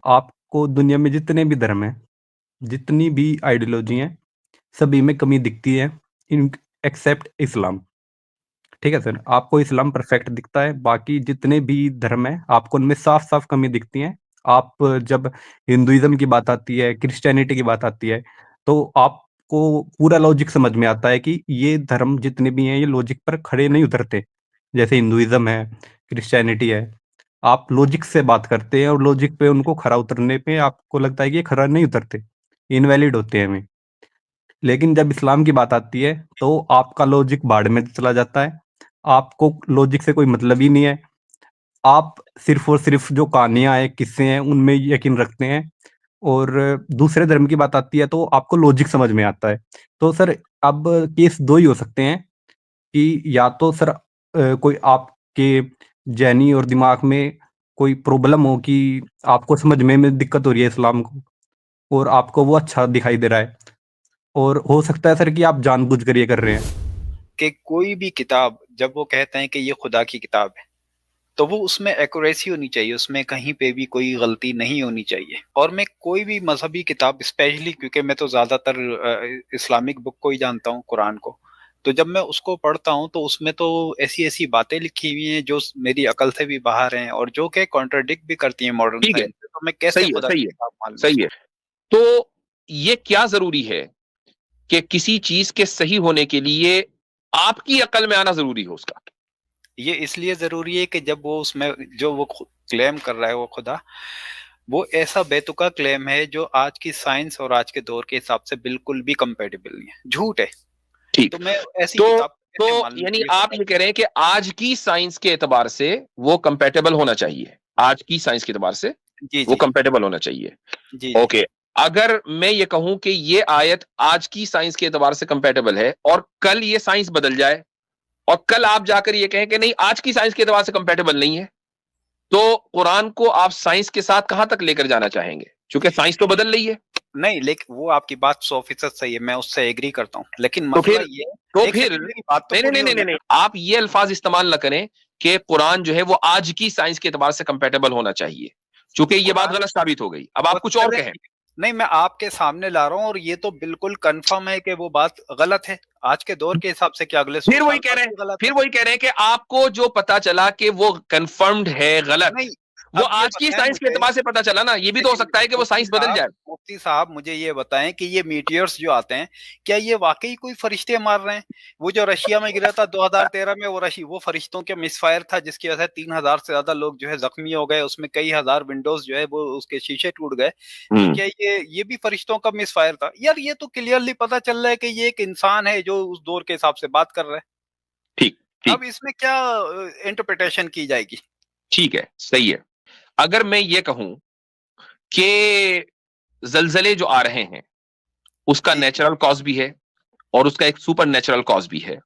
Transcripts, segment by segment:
आपको दुनिया में जितने भी धर्म हैं, जितनी भी आइडियोलॉजी हैं, सभी में कमी दिखती है इन एक्सेप्ट इस्लाम। ठीक है सर, आपको इस्लाम परफेक्ट दिखता है, बाकी जितने भी धर्म हैं, आपको उनमें साफ-साफ कमी दिखती हैं। आप जब हिंदुइज़्म की बात आती है, क्रिश्चियनिटी की बात आती है, तो आपको पूरा लॉजिक समझ में आता है कि ये धर्म जितने भी हैं, ये लॉजिक पर खड़े नहीं उतरते। जैसे हिंदुइज़्म है, क्रिश्चियनिटी है, आप लॉजिक से बात करते हैं और लॉजिक पे उनको खरा उतरने पे आपको लगता है कि ये खरा नहीं उतरते, इनवैलिड होते हैं वे। लेकिन जब इस्लाम की बात आती है, तो आपका लॉजिक भाड़ में चला जाता है। आपको लॉजिक से कोई मतलब ही नहीं है। आप सिर्फ़ और सिर्फ़ जो कहानियाँ हैं, किस्से हैं, उनमें यकीन रखते हैं और दूसरे धर्म की बात आती है, तो आपको लॉजिक समझ में आता है। तो सर, अब केस 2 ही हो सकते हैं कि या तो सर कोई आपके ज़हनी और दिमाग में कोई प्रॉब्लम हो कि आपको समझने में दिक्कत हो रही है इस्लाम को और आपको वो अच्छा दिखाई दे रहा है। और हो सकता है सर कि आप जानबूझकर ये कर रहे हैं। कि कोई भी किताब जब वो कहते हैं कि ये खुदा की किताब है, तो वो उसमें एक्यूरेसी होनी चाहिए, उसमें कहीं पे भी कोई गलती नहीं होनी चाहिए। और मैं कोई भी मज़हबी किताब स्पेशली, क्योंकि मैं तो ज़्यादातर इस्लामिक बुक को ही जानता हूँ, कुरान को। तो जब मैं उसको पढ़ता हूँ तो उसमें तो ऐसी-ऐसी बातें लिखी हुई हैं जो मेरी अकल से भी बाहर हैं और जो कि कॉन्ट्राडिक्ट भी करती हैं मॉडर्न ठीक है, साइंस से, तो मैं कैसे सही है, खुदा सही की है, किताब मान लूँ सही है। उसको? तो ये क्या ज़रूरी है कि किसी चीज़ के सही होने के लिए आपकी अकल में आना ज़रूरी हो उसका? ये इसलिए ज़रूरी है कि जब वो उसमें जो वो क्लेम कर रहा है वो खुदा, वो ऐसा बेतुका क्लेम है जो आज की साइंस और आज के दौर के हिसाब से बिल्कुल भी कंपैटिबल नहीं है, झूठ है। ठीक। तो मैं ऐसी तो किताब को कैसे तो मान लूँ यानी कि ये आप खुदा ये की कह रहे हैं कि आज की साइंस के एतबार से वो कंपैटिबल होना चाहिए। आज की साइंस के एतबार से जी, वो जी। कंपैटिबल होना चाहिए। जी, जी। ओके। अगर मैं ये कहूं कि ये आयत आज की साइंस के एतबार से कंपैटिबल है और कल ये साइंस बदल जाए और कल आप जाकर ये कहें कि नहीं आज की साइंस के एतबार से कंपैटिबल नहीं है, तो कुरान को आप साइंस के साथ कहां तक लेकर जाना चाहेंगे? क्योंकि साइंस तो बदल रही है। नहीं, लेकिन वो आपकी बात 100% सही है, मैं उससे एग्री करता हूँ। लेकिन तो मसला फिर ये तो है, 1 फिर सेकंड मेरी बात तो नहीं नहीं पूरी नहीं नहीं होने नहीं नहीं, दो। आप ये अल्फाज इस्तेमाल ना करें कि कुरान जो है वो आज की साइंस के एतबार से कंपैटिबल होना चाहिए, चूंकि ये बात कुरान गलत साबित हो गई। अब वो आप कुछ और चलें, कहें। नहीं, मैं आपके सामने ला रहा हूँ और ये तो बिल्कुल कन्फर्म है कि वो बात गलत है। आज के दौर के हिसाब से क्या अगले 100 फिर वही साल कह बाद रहे हैं भी गलत फिर है? वही कह रहे हैं कि आपको जो पता चला कि वो कंफर्म्ड है गलत, नहीं, वो अब ये आज की बताएँ साइंस के मुझे, एतबार से पता चला ना, ये भी तो हो लेकिन सकता है कि वो साइंस बदल जाए। मुफ्ती साहब मुझे ये बताएँ कि ये मीटियोर्स जो आते हैं, क्या ये वाक़ई कोई फरिश्ते मार रहे हैं? वो जो रशिया में गिरा था 2013 में, वो फरिश्तों के मिसफायर था जिसकी वजह से 3000 से ज़्यादा लोग जो है ज़ख्मी हो गए, उसमें कई हज़ार विंडोज़ जो है वो उसके शीशे टूट गए। तो हम्म। क्या ये भी फरिश्तों का मिसफायर था? यार ये तो क्लियरली पता चल रहा है कि ये एक इंसान है जो उस दौर के हिसाब से बात कर रहा है। ठीक। अब ठीक। इसमें क्या इंटरप्रिटेशन की जाएगी? ठीक है, सही है। अगर मैं ये कहूं कि जलजले जो आ रहे हैं उसका जी, जी। नेचुरल कॉज भी है और उसका एक सुपर नेचुरल कॉज भी है,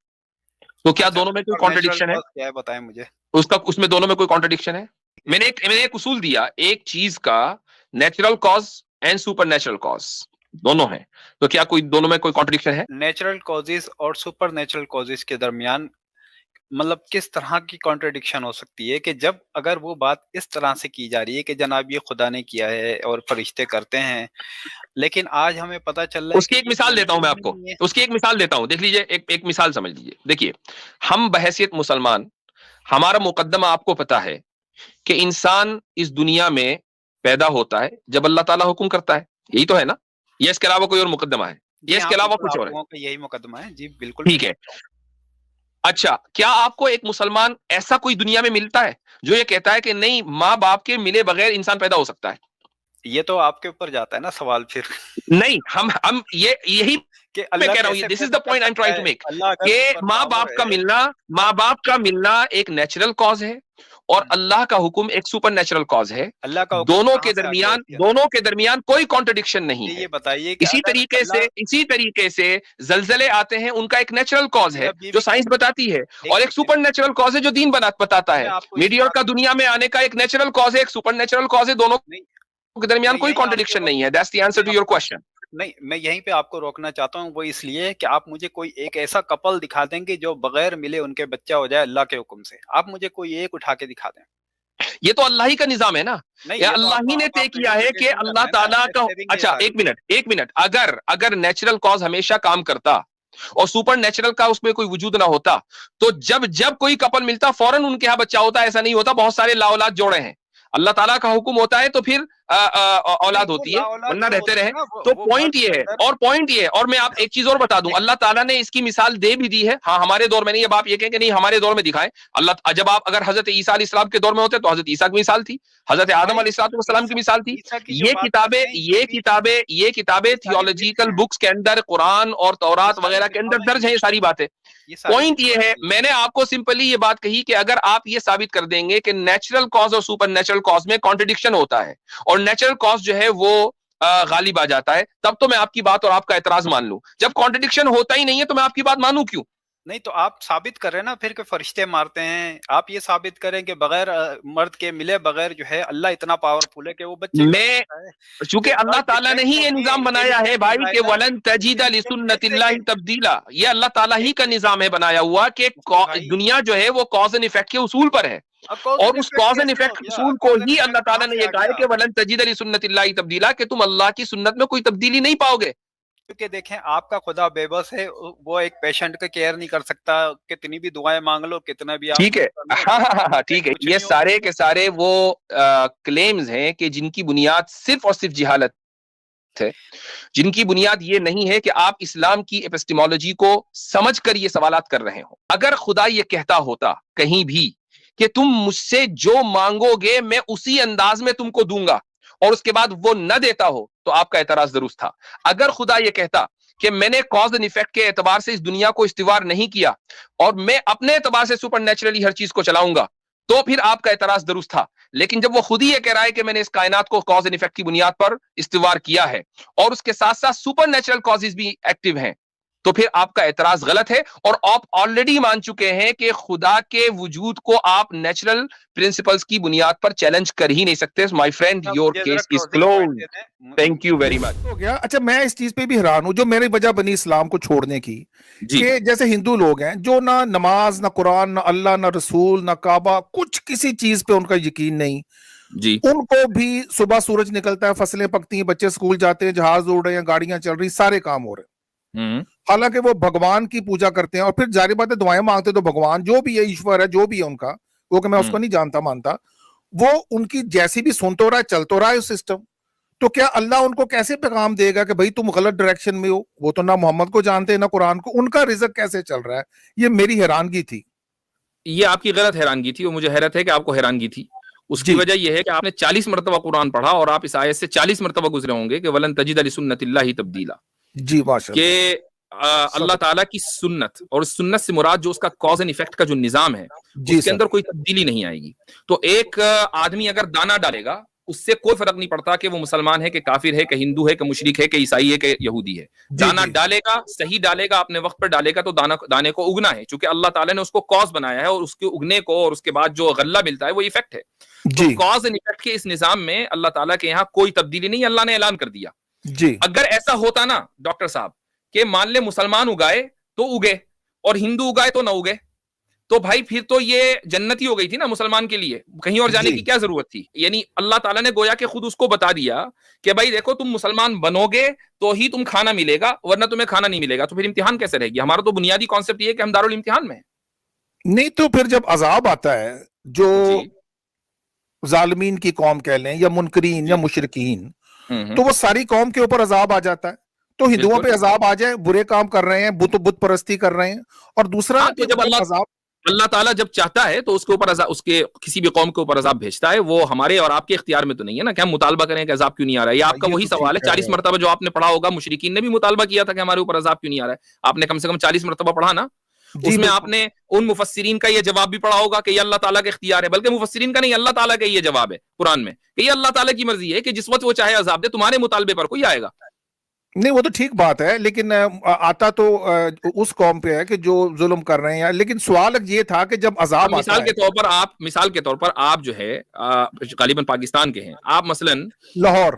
तो क्या अच्छा, दोनों में कोई सुपर नेचुरल कॉन्ट्रडिक्शन है? कॉज़ क्या है बताएँ मुझे? उसका उसमें दोनों में कोई कॉन्ट्रडिक्शन है? मैंने एक उसूल दिया, एक चीज का natural cause and super natural cause दोनों है, तो क्या कोई दोनों में कोई कॉन्ट्रडिक्शन है? नेचुरल कॉजेज़ और सुपर नेचुरल कॉजेज़ के दरमियान मतलब किस तरह की कॉन्ट्रडिक्शन हो सकती है कि जब अगर वो बात इस तरह से की जा रही है कि जनाब ये खुदा ने किया है और फरिश्ते करते हैं, लेकिन आज हमें पता चल रहा है कि उसकी एक ये मिसाल देता हूं मौजूद मैं ही आपको। नहीं है। उसकी एक मिसाल देता हूं, देख लीजिए, एक मिसाल समझ लीजिए। देखिए, हम बहैसियत मुसलमान, हमारा मुकद्दमा आपको पता है कि इंसान इस दुनिया में पैदा होता है जब अल्लाह ताला हुक्म करता है, यही तो है ना? ये इसके अलावा कोई और मुकद्दमा है? ये जी हाँ, इसके अलावा बिल्कुल कुछ आप और है? लोगों का यही मुकदमा है। जी, बिल्कुल मैं ठीक है। जानता हूँ। अच्छा, क्या आपको एक मुसलमान ऐसा कोई दुनिया में मिलता है जो ये कहता है कि नहीं, माँ बाप के मिले बगैर इंसान पैदा हो सकता है? ये तो आपके ऊपर जाता है ना सवाल फिर। नहीं, हम ये यही कि मैं अल्लाह कह रहा हूं, कैसे दिस इज पैदा द कर पॉइंट आई एम सकता ट्राइंग टू है? मेक अल्लाह अगर कि सुपर पावर है, माँ बाप का मिलना एक नेचुरल कॉज है और हुँ, अल्लाह का हुक्म एक सुपर नेचुरल कॉज है। अल्लाह का हुक्म कहाँ से आ गया इसके अंदर? दोनों के दरमियान कोई कॉन्ट्रडिक्शन नहीं मुझे है। ये बताइए कि अगर अल्लाह इसी तरीके से जलजले आते हैं, उनका एक नेचुरल कॉज है मेरा जो बीवी साइंस बताती है, 1 और एक सेकंड, सुपर नेचुरल कॉज है जो दीन बताता मैं है। आपको इसी मीडिया बात का दुनिया में आने का एक नेचुरल कॉज है, एक सुपर नेचुरल कॉज है, दोनों नहीं, के दरमियान मैं कोई यहीं आपको कॉन्ट्रडिक्शन रोक नहीं है। दैट्स द आंसर मैं टू योर आपको क्वेश्चन। नहीं, मैं यहीं पे आपको रोकना चाहता हूँ, वो इसलिए कि आप मुझे कोई एक ऐसा कपल दिखा देंगे जो बगैर मिले उनके बच्चा हो जाए अल्लाह के हुक्म से। आप मुझे कोई एक उठा के दिखा दें। ये तो अल्लाह ही का निजाम है ना, नहीं, या ये तो अल्लाह ही ने तय किया है कि अल्लाह ताला का। अच्छा एक मिनट, अगर नेचुरल कॉज हमेशा काम करता और सुपर नेचुरल का उसमें कोई वजूद ना होता, तो जब जब कोई कपल मिलता फौरन उनके यहाँ बच्चा होता, ऐसा नहीं होता। बहुत सारे लाऔलाद जोड़े हैं, अल्लाह ताला का हुक्म होता है तो फिर औलाद होती है, वरना रहते रहे। तो पॉइंट ये है, और पॉइंट ये है, और मैं आप एक चीज और बता दूं, अल्लाह ताला ने इसकी मिसाल दे भी दी है। हाँ, हमारे दौर में नहीं। अब आप ये कहें कि नहीं हमारे दौर में दिखाएं, अल्लाह जब आप अगर हजरत ईसा अलैहिस्सलाम के दौर में होते तो हजरत ईसा की मिसाल थी, हजरत आदम अलैहिस्सलाम की मिसाल थी। ये किताबें थियोलॉजिकल बुक्स के अंदर, कुरान और तौरात वगैरह के अंदर दर्ज है ये सारी बातें। पॉइंट ये है, मैंने आपको सिंपली ये बात कही कि अगर आप ये साबित कर देंगे कि नेचुरल कॉज और सुपर नेचुरल कॉज में कॉन्ट्रडिक्शन होता है और नेचुरल कॉज जो है वो गालिब आ जाता है, तब तो मैं आपकी बात और आपका एतराज मान लूं। जब कॉन्ट्रडिक्शन होता ही नहीं है तो मैं आपकी बात मानूं क्यों? नहीं, तो आप साबित करें ना फिर कि फरिश्ते मारते हैं। आप ये साबित करें कि बगैर मर्द के मिले बगैर जो है अल्लाह इतना पावरफुल है कि वो बच्चे, मैं चूंकि अल्लाह ताला ने ही ये निजाम बनाया है भाई कि वलन तजीदा लिसुन्नतिल्लाहि तब्दीला, ये अल्लाह ताला ही का निजाम है बनाया हुआ कि दुनिया जो है वो कॉज एंड इफेक्ट के उसूल पर है, और उस कॉज एंड इफेक्ट उसूल को ही अल्लाह ताला ने ये कहा है कि वलन तजीदा लिसुन्नतिल्लाहि तब्दीला, कि तुम अल्लाह की सुन्नत में कोई तब्दीली नहीं पाओगे। क्योंकि देखें आपका खुदा बेबस है, वो एक पेशेंट का केयर नहीं कर सकता, कितनी भी दुआएं मांग लो, कितना भी आप, ठीक है, हाँ, ठीक है। ये सारे के सारे वो क्लेम्स हैं कि जिनकी बुनियाद सिर्फ और सिर्फ जिहालत है, जिनकी बुनियाद ये नहीं है कि आप इस्लाम की एपिस्टेमोलॉजी को समझकर ये सवालात कर रहे हो। अगर खुदा ये कहता होता कहीं भी कि तुम मुझसे जो मांगोगे मैं उसी अंदाज में तुमको दूंगा, और उसके बाद वो न देता हो, तो आपका एतराज दुरुस्त था। अगर खुदा ये कहता कि मैंने कॉज एंड इफेक्ट के एतबार से इस दुनिया को इस्तिवार नहीं किया और मैं अपने एतबार से सुपर नेचुरली हर चीज को चलाऊंगा, तो फिर आपका एतराज दुरुस्त था। लेकिन जब वो खुद ही ये कह रहा है कि मैंने इस कायनात को कॉज एंड इफेक्ट की बुनियाद पर इस्तिवार किया है और उसके साथ साथ सुपर नेचुरल कॉजेज भी एक्टिव हैं, तो फिर आपका एतराज गलत है। और आप ऑलरेडी मान चुके हैं कि खुदा के वजूद को आप नेचुरल प्रिंसिपल्स की बुनियाद पर चैलेंज कर ही नहीं सकते। My friend, your case is closed. Thank you very much. हो गया। अच्छा, मैं इस चीज पे भी हैरान हूं, जो मेरी वजह बनी इस्लाम को छोड़ने की, कि जैसे हिंदू लोग हैं जो ना नमाज, ना कुरान, ना अल्लाह, ना रसूल, ना काबा, कुछ किसी चीज पे उनका यकीन नहीं जी। उनको भी सुबह सूरज निकलता है, फसलें पकती हैं, बच्चे स्कूल जाते हैं, जहाज उड़ रहे हैं, गाड़ियां चल रही, सारे काम हो रहे हैं। हालांकि वो भगवान की पूजा करते हैं और फिर जारी बात है दुआएं मांगते, तो भगवान जो भी है, ईश्वर है जो भी है उनका, वो कि मैं उसको नहीं जानता मानता, वो उनकी जैसी भी सुन तो रहा है, चल तो रहा है उस सिस्टम। तो क्या अल्लाह उनको कैसे पैगाम देगा कि भाई तुम गलत डायरेक्शन में हो? वो तो ना मोहम्मद को जानते हैं ना कुरान को, उनका रिज़्क कैसे चल रहा है? ये मेरी हैरानगी थी। ये आपकी गलत हैरानगी थी, और मुझे हैरत है कि आपको हैरानगी थी। उसकी वजह यह है कि आपने 40 मरतबा कुरान पढ़ा और आप इस आयत से 40 मरतबा गुजरे होंगे कि वलन तजिद लिसुन्नतिल्लाहि तब्दीला, जी माशाअल्लाह, कि अल्लाह ताला की सुन्नत, और सुन्नत से मुराद जो उसका कॉज एंड इफेक्ट का जो निजाम है उसके अंदर कोई तब्दीली नहीं आएगी। तो एक आदमी अगर दाना डालेगा, उससे कोई फर्क नहीं पड़ता कि वो मुसलमान है कि काफिर है कि हिंदू है कि मुशरिक है कि ईसाई है कि यहूदी है। दाना डालेगा, सही डालेगा, अपने वक्त पर डालेगा, तो दाने को उगना है, क्योंकि अल्लाह ताला ने उसको कॉज बनाया है, और उसके उगने को और उसके बाद जो गल्ला मिलता है वो इफेक्ट है। तो कॉज एंड इफेक्ट के इस निजाम में अल्लाह ताला के यहाँ कोई तब्दीली नहीं, अल्लाह ने ऐलान कर दिया जी। अगर ऐसा होता ना डॉक्टर साहब कि मान ले मुसलमान उगाए तो उगे और हिंदू उगाए तो ना उगे, तो भाई फिर तो ये जन्नती हो गई थी ना मुसलमान के लिए, कहीं और जाने की क्या जरूरत थी? यानी अल्लाह ताला ने गोया के खुद उसको बता दिया कि भाई देखो तुम मुसलमान बनोगे तो ही तुम खाना मिलेगा, वरना तुम्हें खाना नहीं मिलेगा। तो फिर इम्तिहान कैसे रहेगी? हमारा तो बुनियादी कॉन्सेप्ट ये है कि हम दारुल इम्तिहान में है। नहीं तो फिर जब अजाब आता है, जो जालिमीन की कौम कह लें या मुनकरीन या मुशरिकीन, तो वो सारी कौम के ऊपर अजाब आ जाता है। तो हिंदुओं पे अजाब आ जाए, बुरे काम कर रहे हैं, बुत परस्ती कर रहे हैं, और दूसरा तो जब अल्लाह ताला जब चाहता है तो उसके ऊपर उसके किसी भी कौम के ऊपर अजाब भेजता है। वो हमारे और आपके इख्तियार में तो नहीं है ना कि हम मुतालबा करें कि अजाब क्यों नहीं आ रहा है। ये आपका वही सवाल है, 40 मरतबा जो आपने पढ़ा होगा, मुशरिकीन ने भी मुतालबा किया था कि हमारे ऊपर अजाब क्यों नहीं आ रहा है। आपने कम से कम 40 मरतबा पढ़ा ना, उसमें आपने उन मुफस्सिरीन का ये जवाब भी पढ़ा होगा कि ये अल्लाह ताला का इख्तियार है, बल्कि मुफस्सिरीन का नहीं, अल्लाह ताला का ये जवाब है कुरान में कि ये अल्लाह ताला की मर्जी है कि जिस वक्त वो चाहे अजाब दे, तुम्हारे मुतालबे पर कोई आएगा नहीं। वो तो ठीक बात है, लेकिन आता तो उस कौम पे है कि जो जुल्म कर रहे हैं। लेकिन सवाल ये था कि जब अजाब मिसाल के तौर पर आप जो है गालिबन पाकिस्तान के हैं, आप मसलन लाहौर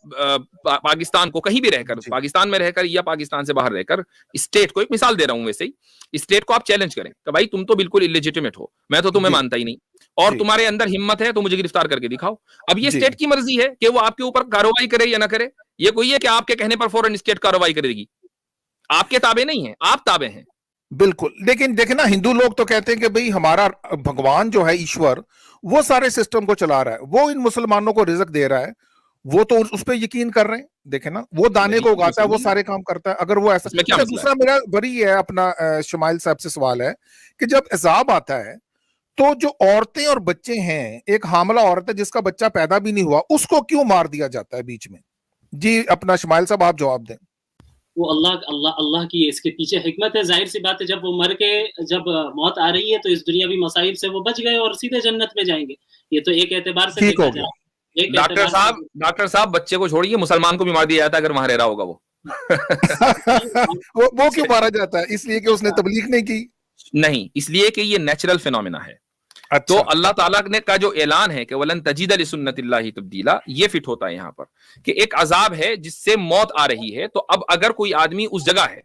पाकिस्तान को कहीं भी रहकर, पाकिस्तान में रहकर या पाकिस्तान से बाहर रहकर, स्टेट को, एक मिसाल दे रहा हूं वैसे ही, स्टेट को आप चैलेंज करें कि भाई तुम तो बिल्कुल इलेजिटिमेट हो, मैं तो तुम्हें मानता ही नहीं, और तुम्हारे अंदर हिम्मत है तो मुझे गिरफ्तार करके दिखाओ। अब ये स्टेट की मर्जी है कि वो आपके ऊपर कार्रवाई करे या ना करे। ये कोई है कि आपके कहने पर फौरन स्टेट कार्रवाई करेगी? आपके ताबे नहीं है, आप ताबे हैं। बिल्कुल। लेकिन देखे ना, हिंदू लोग तो कहते हैं कि भाई हमारा भगवान जो है, ईश्वर, वो सारे सिस्टम को चला रहा है, वो इन मुसलमानों को रिज़्क दे रहा है, वो तो उस पर यकीन कर रहे हैं। देखे ना, वो दाने को उगाता है, वो सारे काम करता है। अगर वो ऐसा, दूसरा मेरा बड़ी है अपना शमाइल साहब से सवाल है कि जब अजाब आता है तो जो औरतें और बच्चे हैं, एक हामला औरत है जिसका बच्चा पैदा भी नहीं हुआ, उसको क्यों मार दिया जाता है बीच में? जी अपना शमाइल साहब आप जवाब दें। वो अल्लाह की इसके पीछे हिकमत है। जाहिर सी बात है, जब वो मर के जब मौत आ रही है तो इस दुनियावी मसाइब से वो बच गए और सीधे जन्नत में जाएंगे। ये तो एक एतबार से देखा जाए। डॉक्टर साहब बच्चे को छोड़िए, मुसलमान को भी मार दिया जाता है अगर वहां रह रहा होगा वो। वो क्यों मारा जाता है? इसलिए कि उसने तबलीग नहीं की? नहीं, इसलिए कि ये नेचुरल फिनोमेना है। अच्छा। तो अल्लाह ताला ने का जो ऐलान है कि वलन तजीद लिसुन्नतिल्लाहि तब्दीला, ये फिट होता है यहाँ पर कि एक अजाब है जिससे मौत आ रही है। तो अब अगर कोई आदमी उस जगह है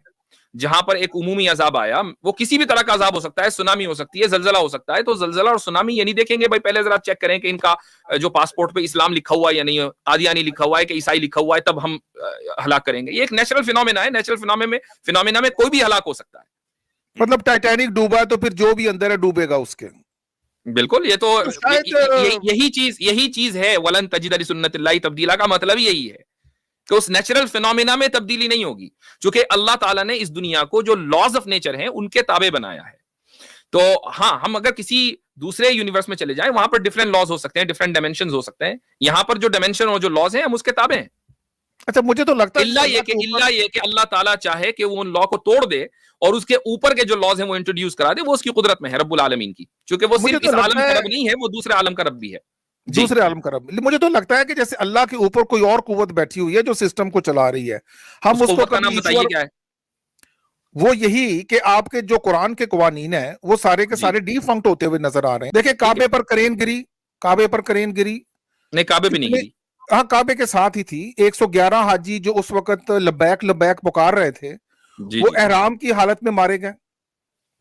जहां पर एक उमूमी अजाब आया, वो किसी भी तरह का अजाब हो सकता है, सुनामी हो सकती है, जलजला हो सकता है, तो जलजला और सुनामी ये नहीं देखेंगे भाई पहले जरा चेक करें कि इनका जो पासपोर्ट पे इस्लाम लिखा हुआ है या नहीं, कादियानी लिखा हुआ है कि ईसाई लिखा हुआ है, तब हम हलाक करेंगे। ये एक नेचुरल फिनोमेना है। नेचुरल फिनोमेना में कोई भी हलाक हो सकता है। मतलब टाइटैनिक डूबा तो फिर जो भी अंदर है डूबेगा उसके। बिल्कुल, ये तो यही चीज है वलन तजिद लिसुन्नतिल्लाहि तब्दीला का मतलब यही है कि उस नेचुरल फिनोमेना में तब्दीली नहीं होगी, क्योंकि अल्लाह ताला ने इस दुनिया को जो लॉज ऑफ नेचर हैं उनके ताबे बनाया है। तो हाँ, हम अगर किसी दूसरे यूनिवर्स में चले जाएं, वहां पर डिफरेंट लॉज हो सकते हैं, डिफरेंट डायमेंशंस हो सकते हैं। यहां पर जो डायमेंशन और जो लॉज हैं हम उसके ताबे हैं। अच्छा, मुझे तो लगता है इल्ला ये कि अल्लाह ताला चाहे कि वो उन लॉ को तोड़ दे और उसके ऊपर के जो लॉज हैं वो इंट्रोड्यूस करा दे, वो उसकी कुदरत में है रब्बुल आलमीन की, क्योंकि वो सिर्फ इस आलम का रब नहीं है, वो दूसरे आलम का रब भी है। दूसरे आलम का रब। मुझे तो लगता है कि जैसे अल्लाह के ऊपर कोई और कुव्वत बैठी हुई है जो सिस्टम को चला रही है, हम उसको नाम बताइए क्या है? वो यही कि आपके जो कुरान के कवानीन है वो सारे के सारे डिफंक्ट होते हुए नजर आ रहे हैं। देखिए, काबे पर करेन गिरी, काबे नहीं, काबे पे नहीं गिरी। हाँ, काबे के साथ ही थी। 111 हाजी जो उस वक्त लब्बैक लब्बैक पुकार रहे थे, वो एहराम की हालत में मारे गए।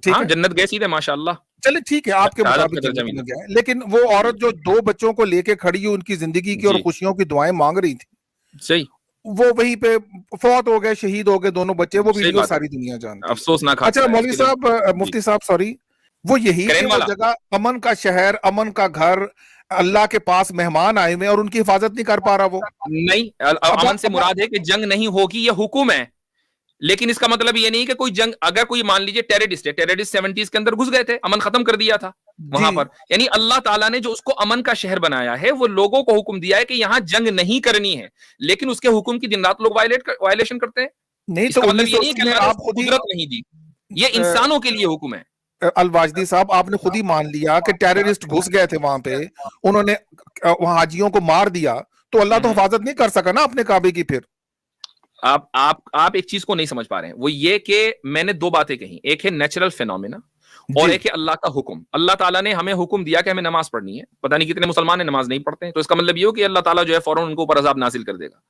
ठीक है, जन्नत गए सीधे माशाअल्लाह। चलिए ठीक है, आपके मुताबिक जन्नत में गए, लेकिन वो औरत जो 2 बच्चों को लेके खड़ी हुई, उनकी जिंदगी की और खुशियों की दुआएं मांग रही थी, सही, वो वहीं पे फौत हो गए, शहीद हो गए दोनों बच्चे। वो वीडियो सारी दुनिया जानती है, अफसोसनाक। अच्छा मौलवी साहब, मुफ्ती साहब, सॉरी, वो यही वो जगह, अमन का शहर, अमन का घर, अल्लाह के पास मेहमान आए हुए और उनकी हिफाजत नहीं कर पा रहा वो। नहीं, अमन से मुराद है कि जंग नहीं होगी, ये हुक्म है। लेकिन इसका मतलब ये नहीं कि कोई जंग, अगर कोई मान लीजिए टेररिस्ट है, टेररिस्ट 70s के अंदर घुस गए थे, अमन खत्म कर दिया था वहां पर, यानी अल्लाह ताला ने जो उसको अमन का शहर बनाया है, वो लोगों को हुक्म दिया है कि यहां जंग नहीं करनी है, लेकिन उसके हुक्म की दिन रात लोग वायलेशन करते हैं। नहीं तो मतलब ये नहीं कि आप कुदरत नहीं दी, ये इंसानों के लिए हुक्म है। अलवाजदी साहब, आपने खुद ही मान लिया कि टेररिस्ट घुस गए थे वहां पे, उन्होंने वहां हाजियों को मार दिया, तो अल्लाह तो हिफाजत नहीं कर सका ना अपने काबे की। फिर आप एक चीज को नहीं समझ पा रहे हैं, वो ये कि मैंने 2 बातें कही, एक है नेचुरल फिनोमेना और एक है अल्लाह का हुक्म। अल्लाह ताला ने हमें हुक्म दिया कि हमें नमाज पढ़नी है, पता नहीं कितने मुसलमान नमाज नहीं पढ़ते हैं, तो इसका मतलब ये हो कि अल्लाह ताला जो है फौरन उनको ऊपर अजाब नाजिल कर देगा।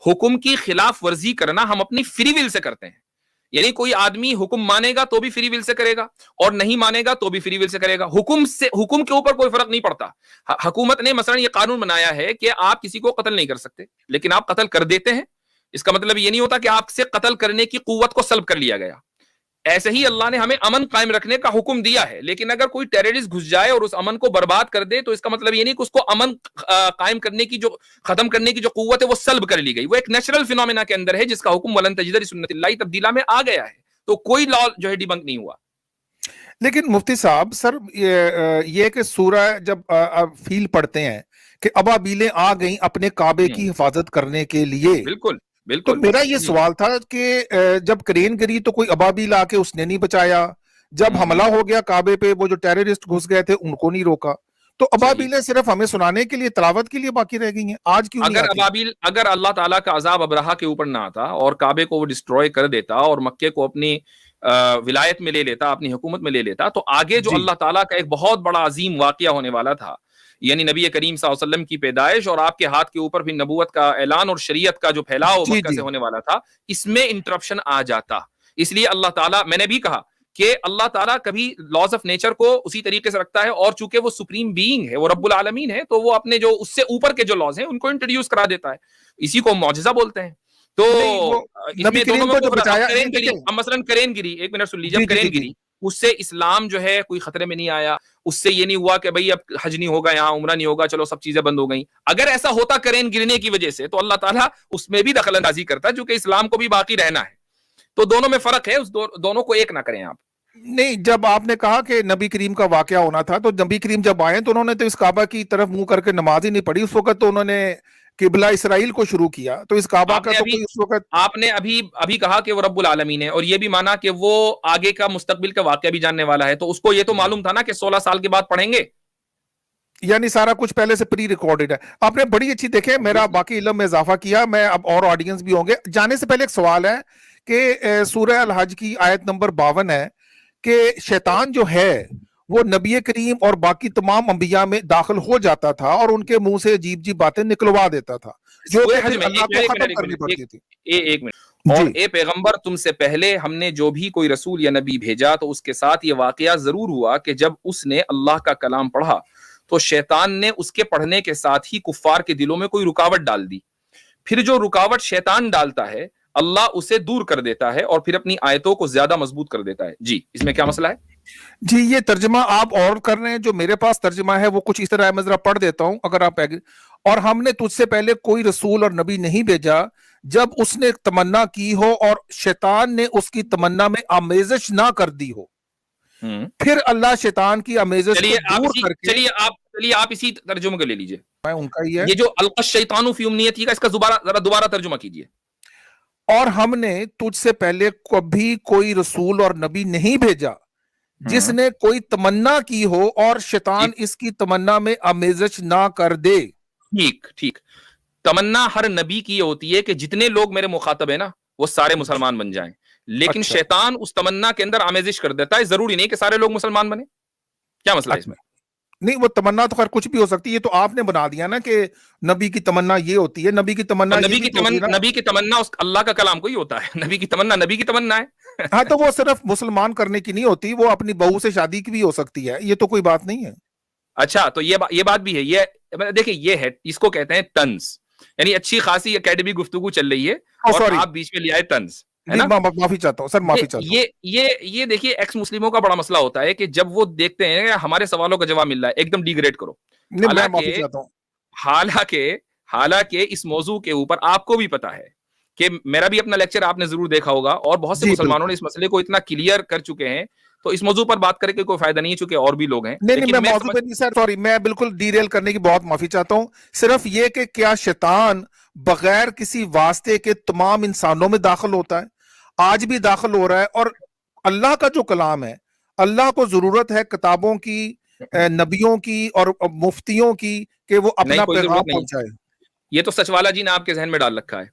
हुक्म की खिलाफ वर्जी करना हम अपनी फ्री विल से करते हैं, यानी कोई आदमी हुक्म मानेगा तो भी फ्री विल से करेगा और नहीं मानेगा तो भी फ्री विल से करेगा। हुक्म के ऊपर कोई फर्क नहीं पड़ता। हुकूमत ने मसलन ये कानून बनाया है कि आप किसी को कत्ल नहीं कर सकते, लेकिन आप कत्ल कर देते हैं, इसका मतलब ये नहीं होता कि आपसे कत्ल करने की कुव्वत को सल्ब कर लिया गया। ऐसे ही अल्लाह ने हमें अमन कायम रखने का हुक्म दिया है, लेकिन अगर कोई टेररिस्ट घुस जाए और उस अमन को बर्बाद कर दे, तो इसका मतलब ये नहीं कि उसको अमन कायम करने की, जो खत्म करने की जो कुव्वत है वो सल्ब कर ली गई। वो एक नेचुरल फिनोमेना के अंदर है जिसका हुक्म वलन तजिद लिसुन्नतिल्लाहि तब्दीला में आ गया है, तो कोई लॉ जो है डिबंक नहीं हुआ। लेकिन मुफ्ती साहब, सर ये कि सूरह जब फील पढ़ते हैं कि अबाबीलें आ गई अपने काबे की हिफाजत करने के लिए, बिल्कुल तो मेरा ये सवाल था कि जब क्रेन गिरी तो कोई अबाबील आके उसने नहीं बचाया, जब हमला हो गया काबे पे, वो जो टेररिस्ट घुस गए थे उनको नहीं रोका, तो अबाबीलें सिर्फ हमें सुनाने के लिए, तलावत के लिए बाकी रह गई हैं। आज क्यों नहीं आती? अगर अल्लाह ताला का अजाब अबरहा के ऊपर ना आता और काबे को वो डिस्ट्रॉय कर देता और मक्के को अपनी विलायत में ले लेता, अपनी हुकूमत में ले लेता, तो आगे जो अल्लाह ताला का एक बहुत बड़ा अजीम वाकया होने वाला था यानी नबी करीम सल्लल्लाहु अलैहि वसल्लम की पैदाइश और आपके हाथ के ऊपर फिर नबूवत का ऐलान और शरीयत का जो फैलाव मक्का से होने वाला था, इसमें इंटरप्शन आ जाता। इसलिए अल्लाह ताला, मैंने भी कहा कि अल्लाह ताला कभी लॉज ऑफ नेचर को उसी तरीके से रखता है, और चूंकि वो सुप्रीम बीइंग है, वो रब्बुल आलमीन है, तो वो अपने जो उससे ऊपर के जो लॉज हैं उनको इंट्रोड्यूस करा देता है। इसी को मौजज़ा बोलते हैं। तो नबी करीम को जो बचाया, मसलन करेन गिरी, एक मिनट सुन लीजिए, करेन गिरी, उससे इस्लाम जो है कोई खतरे में नहीं आया। उससे ये नहीं हुआ कि भाई अब हज नहीं होगा, यहाँ उम्रा नहीं होगा, चलो सब चीजें बंद हो गई। अगर ऐसा होता करेन गिरने की वजह से, तो अल्लाह ताला उसमें भी दखल अंदाजी करता है, जो कि इस्लाम को भी बाकी रहना है। तो दोनों में फर्क है, उस दोनों को एक ना करें आप। नहीं, जब आपने कहा कि नबी करीम का वाकया होना था, तो नबी करीम जब आए तो उन्होंने तो इस काबा की तरफ मुंह करके नमाज ही नहीं पढ़ी। उस वक्त तो उन्होंने किबला इसराइल को शुरू किया, तो इस काबा का तो कोई उस वक्त। आपने अभी कहा कि वो रब्बुल आलमीन है, और ये भी माना कि वो आगे का मुस्तकबिल का वाकया भी जानने वाला है, तो उसको ये तो मालूम था ना कि 16 साल के बाद पढ़ेंगे, यानी सारा कुछ पहले से प्री रिकॉर्डेड है। आपने बड़ी अच्छी देखे, मेरा बाकी इल्म में इजाफा किया। मैं अब और ऑडियंस भी होंगे। जाने से पहले एक सवाल है कि सूरह अल हज की आयत नंबर 52 है कि शैतान जो है वो नबी करीम और बाकी तमाम अंबिया में दाखिल हो जाता था और उनके मुंह से अजीब अजीब बातें निकलवा देता था, जो कि अल्लाह को खत्म करनी पड़ती थी। एक मिनट, और ए पैगंबर, तुमसे पहले हमने जो भी कोई रसूल या नबी भेजा, तो उसके साथ ये वाकया जरूर हुआ कि जब उसने अल्लाह का कलाम पढ़ा, तो शैतान ने उसके पढ़ने के साथ ही कुफ्फार के दिलों में कोई रुकावट डाल दी। फिर जो रुकावट शैतान डालता है, अल्लाह उसे दूर कर देता है और फिर अपनी आयतों को ज्यादा मजबूत कर देता है। जी, इसमें क्या मसला है? जी, ये तर्जमा आप और कर रहे हैं, जो मेरे पास तर्जमा है वो कुछ इस तरह है। मैं जरा पढ़ देता हूं, अगर आप और हमने तुझसे पहले कोई रसूल और नबी नहीं भेजा जब उसने तमन्ना की हो और शैतान ने उसकी तमन्ना में आमेज़श ना कर दी हो, फिर अल्लाह शैतान की आमेज़श को दूर करके। चलिए आप इसी तर्जुमे को ले लीजिए, मैं उनका ही है, ये जो अलका शैतानु फी उम्नियती का, इसका जरा दोबारा तर्जुमा कीजिए। और हमने तुझसे पहले कभी कोई रसूल और नबी नहीं भेजा जिसने कोई तमन्ना की हो और शैतान इसकी तमन्ना में आमेज़श ना कर दे। ठीक, तमन्ना हर नबी की होती है कि जितने लोग मेरे मुखातब है ना, वो सारे मुसलमान बन जाएं, लेकिन शैतान उस तमन्ना के अंदर आमेज़श कर देता है। जरूरी नहीं कि सारे लोग मुसलमान बने। क्या मसला है इसमें? नहीं, वो तमन्ना तो खैर कुछ भी हो सकती है। ये तो आपने बना दिया ना कि नबी की तमन्ना ये होती है। नबी की तमन्ना उस अल्लाह का कलाम को ही होता है। नबी की तमन्ना है। हाँ, तो वो सिर्फ मुसलमान करने की नहीं होती, वो अपनी बहू से शादी की भी हो सकती है। ये तो कोई बात नहीं है। अच्छा, तो ये बात भी है। ये देखिए, ये है, इसको कहते हैं तंज, यानी अच्छी खासी एकेडमी गुफ्तगू चल रही है और आप बीच में ले आए तंज, है ना? माफी चाहता हूँ सर, माफी चाहता हूँ। ये देखिए, एक्स मुस्लिमों का बड़ा मसला होता है कि जब वो देखते हैं हमारे सवालों का जवाब मिल रहा है, एकदम डिग्रेड करो। हालांकि इस मौजू के ऊपर आपको भी पता है कि मेरा भी अपना लेक्चर आपने जरूर देखा होगा, और बहुत से मुसलमानों ने इस मसले को इतना क्लियर कर चुके हैं, तो इस मौजू पर बात करके कोई फायदा नहीं है, चूंकि और भी लोग हैं। नहीं, मैं मौजू पे नहीं सर, सॉरी, मैं बिल्कुल डीरेल करने की बहुत माफी चाहता हूँ। सिर्फ ये कि क्या शैतान बगैर किसी वास्ते के तमाम इंसानों में दाखिल होता है? आज भी दाखिल हो रहा है। और अल्लाह का जो कलाम है, अल्लाह को जरूरत है किताबों की, नबियों की और मुफ्तियों की, कि वो अपना पैगाम पहुंचाए। ये तो सचवाला जी ने आपके जहन में डाल रखा है।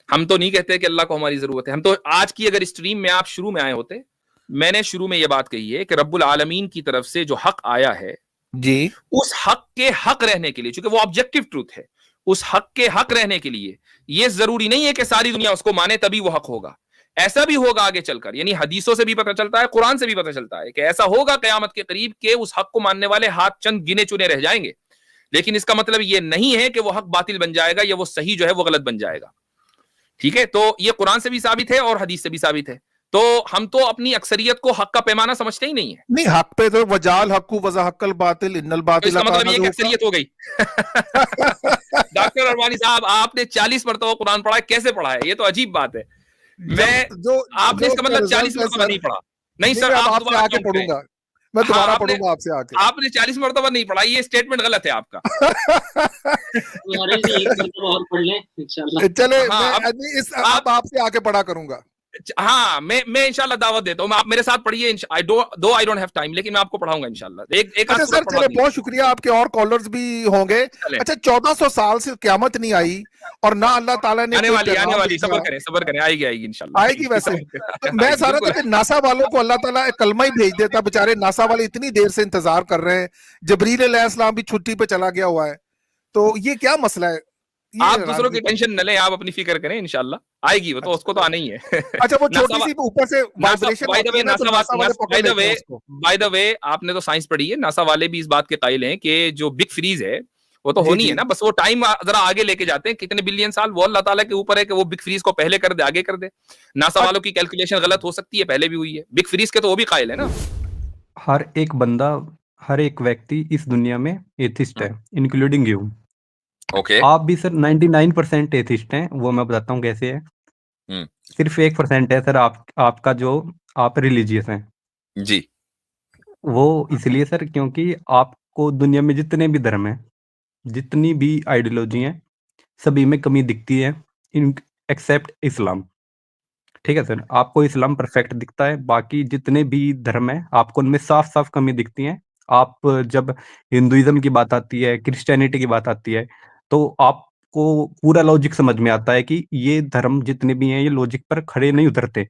हम तो नहीं कहते कि अल्लाह को हमारी जरूरत है। हम तो आज की अगर स्ट्रीम में आप शुरू में आए होते, मैंने शुरू में यह बात कही है कि रब्बुल आलमीन की तरफ से जो हक आया है जी, उस हक के हक रहने के लिए, चूंकि वो ऑब्जेक्टिव ट्रूथ है, उस हक के हक रहने के लिए ये जरूरी नहीं है कि सारी दुनिया उसको माने तभी वो हक होगा। ऐसा भी होगा आगे चलकर, यानी हदीसों से भी पता चलता है, कुरान से भी पता चलता है कि ऐसा होगा क़यामत के करीब के उस हक को मानने वाले हाथ चंद गिने चुने रह जाएंगे। लेकिन इसका मतलब ये नहीं है कि वो हक बातिल बन जाएगा या वो सही जो है वो गलत बन जाएगा। ठीक है, तो ये कुरान से भी साबित है और हदीस से भी साबित है। तो हम तो अपनी अक्सरियत को हक का पैमाना समझते ही नहीं है। नहीं, हक पे तो वजाल हक्कु वजा हक्कल बातिल इन्नल बातिल, इसका मतलब ये कि अक्सरियत हो गई। डॉक्टर अरवानी साहब, आपने 40 मरतबा कुरान पढ़ा है, कैसे पढ़ा है? ये तो अजीब बात है। आपने इसका मतलब 40 मरतबा नहीं पढ़ा? नहीं सर, आपसे आके पढ़ूंगा, मैं दोबारा पढ़ूंगा आपसे आके। आपने 40 मरतबा नहीं पढ़ा, ये स्टेटमेंट गलत है आपका। चले, मैं आपसे आके पढ़ा करूंगा। हाँ, मैं इंशाल्लाह दावत देता हूँ, आप मेरे साथ पढ़िए। आई डोंट हैव टाइम, लेकिन मैं आपको पढ़ाऊंगा इंशाल्लाह। एक अच्छा सर, चले, बहुत शुक्रिया, आपके और कॉलर्स भी होंगे। अच्छा, 1400 साल से क़यामत नहीं आई और ना अल्लाह ताला ने आने कोई वाली पैगाम सब्र भेजा। करें, आएगी इंशाल्लाह, आएगी वैसे। तो मैं चाह रहा था कि नासा वालों को अल्लाह ताला एक कलमा ही भेज देता, बेचारे नासा वाले इतनी देर से इंतजार कर रहे हैं, जबरील अलैहिस्सलाम भी छुट्टी पे चला गया हुआ है, तो ये क्या मसला है? आप दूसरों की टेंशन न लें, आप अपनी फिक्र करें, इंशाल्लाह आएगी वो, तो उसको तो आना ही है। अच्छा, वो छोटी सी ऊपर से वाइब्रेशन होती है ना, तो नासा वाले पकड़ लेते हैं उसको। बाय द वे, आपने तो साइंस पढ़ी है, नासा वाले भी इस बात के कायल हैं कि जो बिग फ्रीज है वो तो होनी है ना, बस वो टाइम जरा आगे लेके जाते हैं, कितने बिलियन साल, वो अल्लाह ताला के ऊपर है कि वो बिग फ्रीज को पहले कर दे, आगे कर दे। नासा वालों की कैलकुलेशन गलत हो सकती है, पहले भी हुई है, बिग फ्रीज के तो वो भी कायल है ना। हर एक बंदा, हर एक व्यक्ति इस दुनिया में एथिस्ट है, इंक्लूडिंग यू। ओके, आप भी सर 99% एथिस्ट हैं, वो मैं बताता हूँ कैसे है। सिर्फ 1% है सर आपका जो आप रिलीजियस हैं जी। वो इसलिए सर क्योंकि आपको दुनिया में जितने भी धर्म हैं, जितनी भी आइडियोलॉजी हैं, सभी में कमी दिखती है इन एक्सेप्ट इस्लाम। ठीक है सर, आपको इस्लाम परफेक्ट दिखता है, बाकी जितने भी धर्म हैं आपको उनमें साफ साफ कमी दिखती हैं। आप जब हिंदुइज्म की बात आती है, क्रिश्चियनिटी की बात आती है, तो आपको पूरा लॉजिक समझ में आता है कि ये धर्म जितने भी हैं ये लॉजिक पर खड़े नहीं उतरते।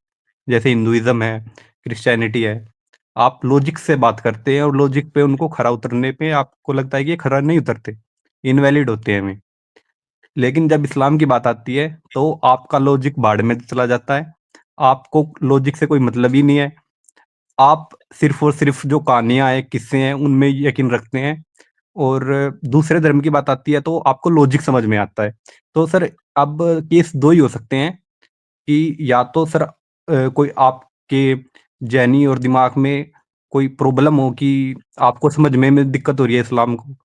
जैसे हिंदुइज्म है, क्रिश्चियनिटी है, आप लॉजिक से बात करते हैं और लॉजिक पे उनको खरा उतरने पे आपको लगता है कि ये खरा नहीं उतरते, इनवैलिड होते हैं हमें। लेकिन जब इस्लाम की बात आती है तो आपका लॉजिक भाड़ में चला जाता है, आपको लॉजिक से कोई मतलब ही नहीं है, आप सिर्फ और सिर्फ जो कहानियां हैं, किस्से हैं, उनमें यकीन रखते हैं। और दूसरे धर्म की बात आती है तो आपको लॉजिक समझ में आता है। तो सर अब केस दो ही हो सकते हैं कि या तो सर कोई आपके जहनी और दिमाग में कोई प्रॉब्लम हो कि आपको समझने में दिक्कत हो रही है इस्लाम को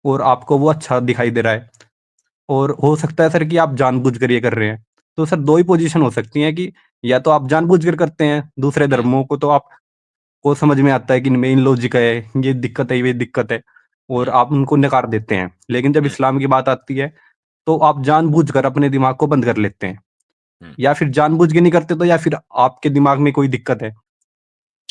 और आपको वो अच्छा दिखाई दे रहा है, और हो सकता है सर कि आप जानबूझकर ये कर रहे हैं। तो सर दो ही पोजीशन हो सकती हैं कि या तो आप जानबूझकर करते हैं दूसरे धर्मों को, तो आपको समझ में आता है कि इनमें इन लॉजिक है, ये दिक्कत है, ये दिक्कत है, और आप उनको नकार देते हैं। लेकिन जब इस्लाम की बात आती है तो आप जानबूझकर अपने दिमाग को बंद कर लेते हैं, या फिर जानबूझ के नहीं करते, तो या फिर आपके दिमाग में कोई दिक्कत है।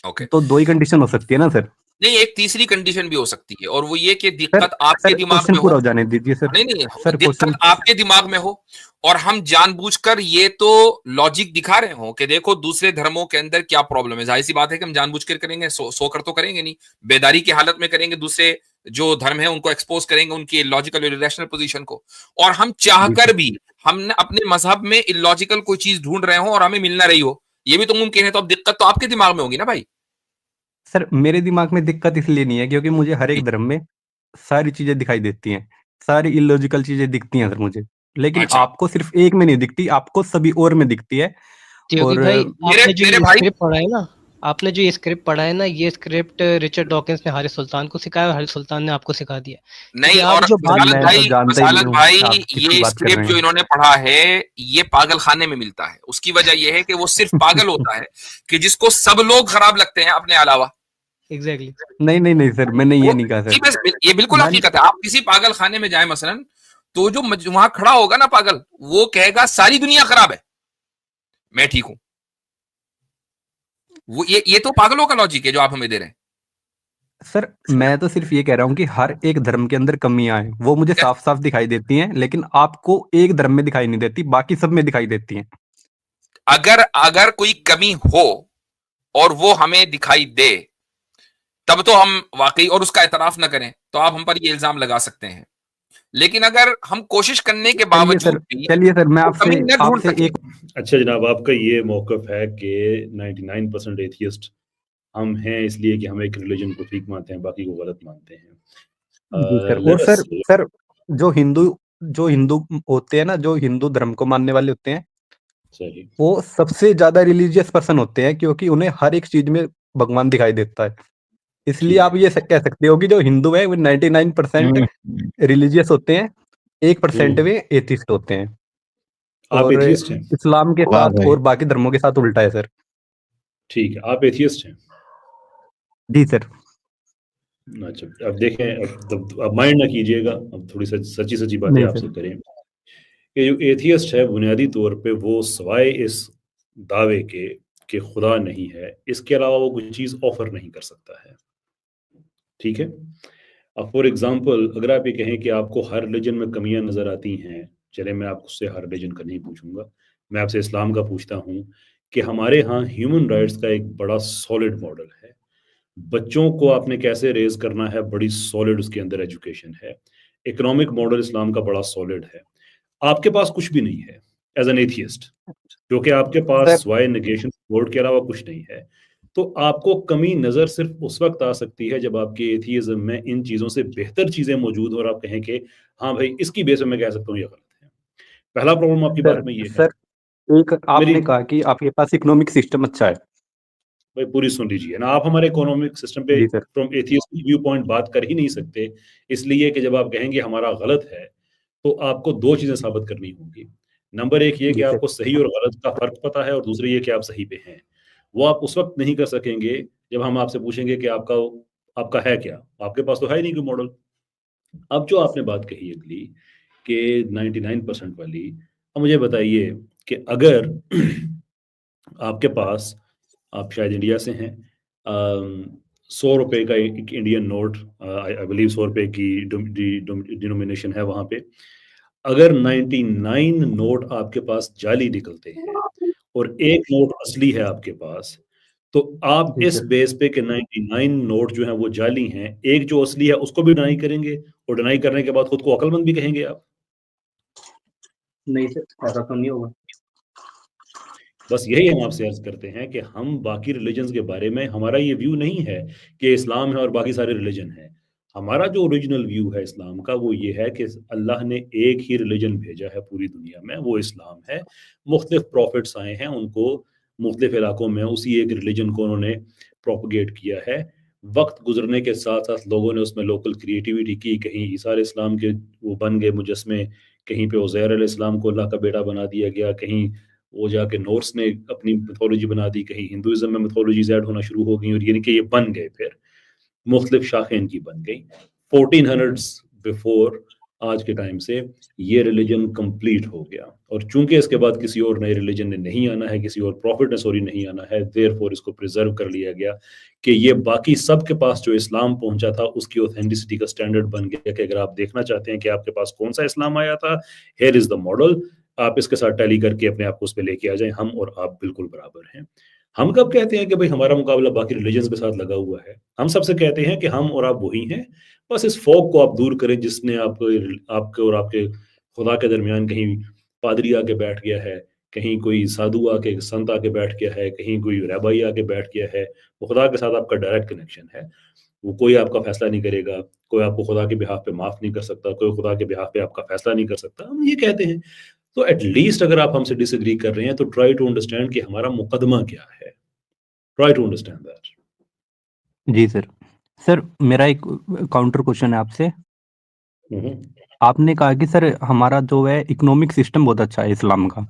ओके, तो दो ही कंडीशन हो सकती है ना सर। नहीं, एक तीसरी कंडीशन भी हो सकती है, और वो ये कि सर दिक्कत आपके सर दिमाग क्वेश्चन में हो। पूरा हो जाने दीजिए सर। नहीं, सर दिक्कत क्वेश्चन आपके दिमाग में हो और हम जानबूझकर ये तो लॉजिक दिखा रहे हो कि देखो दूसरे धर्मों के अंदर क्या प्रॉब्लम है। जाहिर सी बात है कि हम जानबूझकर करेंगे, सोकर तो करेंगे नहीं, बेदारी की हालत में करेंगे, दूसरे जो धर्म है उनको एक्सपोज करेंगे, उनकी लॉजिकल और इरेशनल पोजीशन को। और हम चाहकर भी हमने अपने मजहब में इलॉजिकल कोई चीज ढूंढ रहे हो और हमें मिल ना रही हो, ये भी तो मुमकिन है। तो अब दिक्कत तो आपके दिमाग में होगी ना भाई। सर मेरे दिमाग में दिक्कत इसलिए नहीं है क्योंकि मुझे हर एक धर्म में सारी चीजें दिखाई देती हैं, सारी इलॉजिकल चीजें दिखती हैं सर मुझे। लेकिन अच्छा। आपको सिर्फ एक में नहीं दिखती, आपको सभी और में दिखती है। और भाई आपने जो ये स्क्रिप्ट पढ़ा है ना, आपने जो ये स्क्रिप्ट पढ़ा है ना, ये स्क्रिप्ट रिचर्ड डॉकिंस ने हारिस सुल्तान को सिखाया और हारिस सुल्तान ने आपको सिखा दिया। नहीं, और मसालत भाई ये स्क्रिप्ट जो इन्होंने पढ़ा है ये पागल खाने में मिलता है। उसकी वजह यह है कि वो सिर्फ पागल होता है कि जिसको सब लोग खराब लगते हैं अपने अलावा। एग्जैक्टली। नहीं सर, मैंने ये नहीं कहा सर। ये बिल्कुल हकीकत है। आप किसी पागल खाने में जाए मसलन, तो जो वहां खड़ा होगा ना पागल, वो कहेगा सारी दुनिया खराब है, मैं ठीक हूं। वो ये तो पागलों का लॉजिक है जो आप हमें दे रहे हैं। सर मैं तो सिर्फ ये कह रहा हूँ कि हर एक धर्म के अंदर कमियां हैं, वो मुझे साफ साफ दिखाई देती हैं, लेकिन आपको एक धर्म में दिखाई नहीं देती, बाकी सब में दिखाई देती हैं। अगर कोई कमी हो और वो हमें दिखाई दे, तब तो हम वाकई और उसका एतराफ न करें तो आप हम पर ये इल्जाम लगा सकते हैं। लेकिन अगर हम कोशिश करने के बावजूद चलिए सर मैं आपसे एक अच्छा जनाब, आपका ये मौकफ है कि 99% एथियस्ट हम हैं इसलिए कि हम एक रिलीजन को ठीक मानते हैं, बाकी को गलत मानते हैं। और सर जो हिंदू होते हैं ना, जो हिंदू धर्म को मानने वाले होते हैं, सही, वो सबसे ज्यादा रिलीजियस पर्सन होते हैं क्योंकि उन्हें हर एक चीज में भगवान दिखाई देता है। इसलिए आप ये कह सकते हो कि जो हिंदू है वो 99% रिलीजियस होते हैं, 1% वे एथिस्ट होते हैं। आप और एथियस्ट हैं? इस्लाम के साथ और बाकी धर्मों के साथ उल्टा है सर। ठीक है, आप एथियस्ट हैं? जी सर। अच्छा, अब देखें, अब माइंड ना कीजिएगा, अब थोड़ी सच्ची बातें आपसे करें कि जो एथियस्ट है बुनियादी तौर पे वो सवाए इस दावे के कि खुदा नहीं है, इसके अलावा वो कोई चीज़ ऑफर नहीं कर सकता है। ठीक है। अब फॉर एग्जांपल अगर आप ये कहें कि आपको हर रिलीजन में कमियां नजर आती हैं, चले मैं आपसे हर रिलीजन का नहीं पूछूंगा, मैं आपसे इस्लाम का पूछता हूँ कि हमारे यहाँ ह्यूमन राइट्स का एक बड़ा सॉलिड मॉडल है। बच्चों को आपने कैसे रेज करना है, बड़ी सॉलिड उसके अंदर एजुकेशन है। इकोनॉमिक मॉडल इस्लाम का बड़ा सॉलिड है। आपके पास कुछ भी नहीं है एज एन एथियस्ट, क्योंकि आपके पास सर स्वाय नेगेशन बोर्ड के अलावा कुछ नहीं है। तो आपको कमी नजर सिर्फ उस वक्त आ सकती है जब आपके एथियज्म में इन चीजों से बेहतर चीजें मौजूद हो और आप कहें कि हाँ भाई इसकी बेस पे मैं कह सकता हूँ ये गलत है। पहला प्रॉब्लम आपकी बात में ये है। सर एक मेरी आपने कहा कि आपके पास इकोनॉमिक सिस्टम अच्छा है। भाई पूरी सुन लीजिए ना, आप हमारे इकोनॉमिक सिस्टम पे जी sir. From atheist view point बात कर ही नहीं सकते, इसलिए कि जब आप कहेंगे हमारा गलत है तो आपको दो चीजें साबित करनी होंगी। नंबर एक ये कि जी सर। आपको सही और गलत का फर्क पता है, और दूसरी ये कि आप सही पे हैं। वो आप उस वक्त नहीं कर सकेंगे जब हम आपसे पूछेंगे कि आपका आपका है क्या, आपके पास तो है ही नहीं कोई मॉडल। अब जो आपने बात कही अगली कि 99% वाली, अब मुझे बताइए कि अगर आपके पास, आप शायद इंडिया से हैं, 100 रुपए का एक इंडियन नोट, आई बिलीव 100 रुपए की डिनोमिनेशन है वहां पे। अगर 99 नोट आपके पास जाली निकलते हैं और एक नोट असली है आपके पास, तो आप जी इस सर। बेस पे कि 99 नोट जो है वो जाली हैं, एक जो असली है उसको भी डिनाई करेंगे, और डिनाई करने के बाद खुद को अक्लमंद भी कहेंगे आप? नहीं सर, ऐसा तो नहीं होगा। बस यही हम आपसे अर्ज करते हैं कि हम बाकी रिलीजन्स के बारे में, हमारा ये व्यू नहीं है कि इस्लाम है और बाकी सारे रिलीजन हैं। हमारा जो ओरिजिनल व्यू है इस्लाम का वो ये है कि अल्लाह ने एक ही रिलीजन भेजा है पूरी दुनिया में, वो इस्लाम है। मुख्तलिफ प्रॉफिट्स आए हैं, उनको मुख्तलिफ इलाकों में उसी एक रिलीजन को उन्होंने प्रोपगेट किया है। वक्त गुजरने के साथ साथ लोगों ने उसमें लोकल क्रिएटिविटी की, कहीं ईसा अलैहिस्सलाम के वो बन गए मुजस्मे, कहीं पे उज़ैर अलैहिस्सलाम को अल्लाह का बेटा बना दिया गया, कहीं वो जाके नॉर्स ने अपनी मिथोलॉजी बना दी, कहीं हिंदुइज्म में मिथोलॉजीज ऐड होना शुरू हो गई, और यानी कि ये बन गए, फिर मुख्तलिफ शाखें इनकी बन गई। 1400s बिफोर आज के टाइम से ये रिलीजन कंप्लीट हो गया, और चूंकि इसके बाद किसी और नए रिलीजन ने नहीं आना है, किसी और प्रॉफिट ने सॉरी नहीं आना है, देयरफॉर इसको प्रिजर्व कर लिया गया कि ये बाकी सब के पास जो इस्लाम पहुंचा था उसकी ऑथेंटिसिटी का स्टैंडर्ड बन गया कि अगर आप देखना चाहते हैं कि आपके पास कौन सा इस्लाम आया था, हियर इज द मॉडल, आप इसके साथ टैली करके अपने आप को उस पर लेके आ जाएं, हम और आप बिल्कुल बराबर हैं। हम कब कहते हैं कि भाई हमारा मुकाबला बाकी रिलीजन्स के साथ लगा हुआ है? हम सबसे कहते हैं कि हम और आप वही हैं, बस इस फॉग को आप दूर करें जिसने आपके और आपके खुदा के दरमियान कहीं पादरी आके बैठ गया है, कहीं कोई साधु आके, संत आके बैठ गया है, कहीं कोई रैबाई आके बैठ गया है। वो खुदा के साथ आपका डायरेक्ट कनेक्शन है, वो कोई आपका फैसला नहीं करेगा, कोई आपको खुदा के बिहाफ पे माफ नहीं कर सकता, कोई खुदा के बिहाफ पे आपका फैसला नहीं कर सकता, हम ये कहते हैं। तो एटलीस्ट अगर आप हमसे डिसएग्री कर रहे हैं तो ट्राई टू अंडरस्टैंड कि हमारा मुकदमा क्या है, ट्राई टू अंडरस्टैंड दैट। जी सर। सर मेरा एक काउंटर क्वेश्चन है आपसे। आपने कहा कि सर हमारा जो है इकोनॉमिक सिस्टम बहुत अच्छा है इस्लाम का।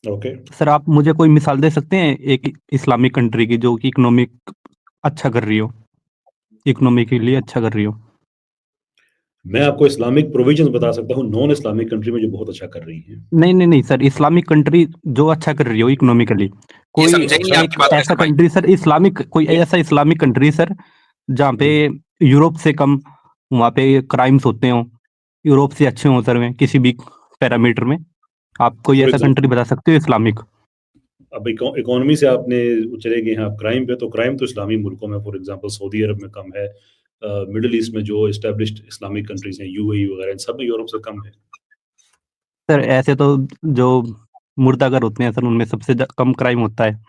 ओके। सर आप मुझे कोई मिसाल दे सकते हैं एक इस्लामिक कंट्री की जो कि इकोनॉमिक अच्छा कर रही हो, इकोनॉमिकली अच्छा कर रही हो? मैं आपको इस्लामिक प्रोविजंस बता सकता हूँ नॉन इस्लामिक कंट्री में जो बहुत अच्छा कर रही हैं। नहीं नहीं नहीं सर, इस्लामिक कंट्री जो अच्छा कर रही हो इकोनॉमिकली, कोई समझेंगे एक आपकी बात ऐसा कैसे भाई? कंट्री सर, इस्लामिक कोई ऐसा इस्लामिक कंट्री सर जहाँ पे यूरोप से कम वहाँ पे क्राइम्स होते हो, यूरोप से अच्छे हो सर में किसी भी पैरामीटर में, आप कोई फॉर ऐसा एग्जाम्पल, कंट्री बता सकते हो इस्लामिक? अब इकोनॉमी से आपने चले गए हैं आप क्राइम पे, तो क्राइम तो इस्लामी मुल्कों में, फॉर एग्जांपल सऊदी अरब में कम है, मिडिल ईस्ट में जो एस्टेब्लिश्ड इस्लामिक कंट्रीज हैं यूएई वगैरह, इन सब में यूरोप से कम है। सर ऐसे तो जो मुर्दागर होते हैं सर उनमें सबसे कम क्राइम होता है।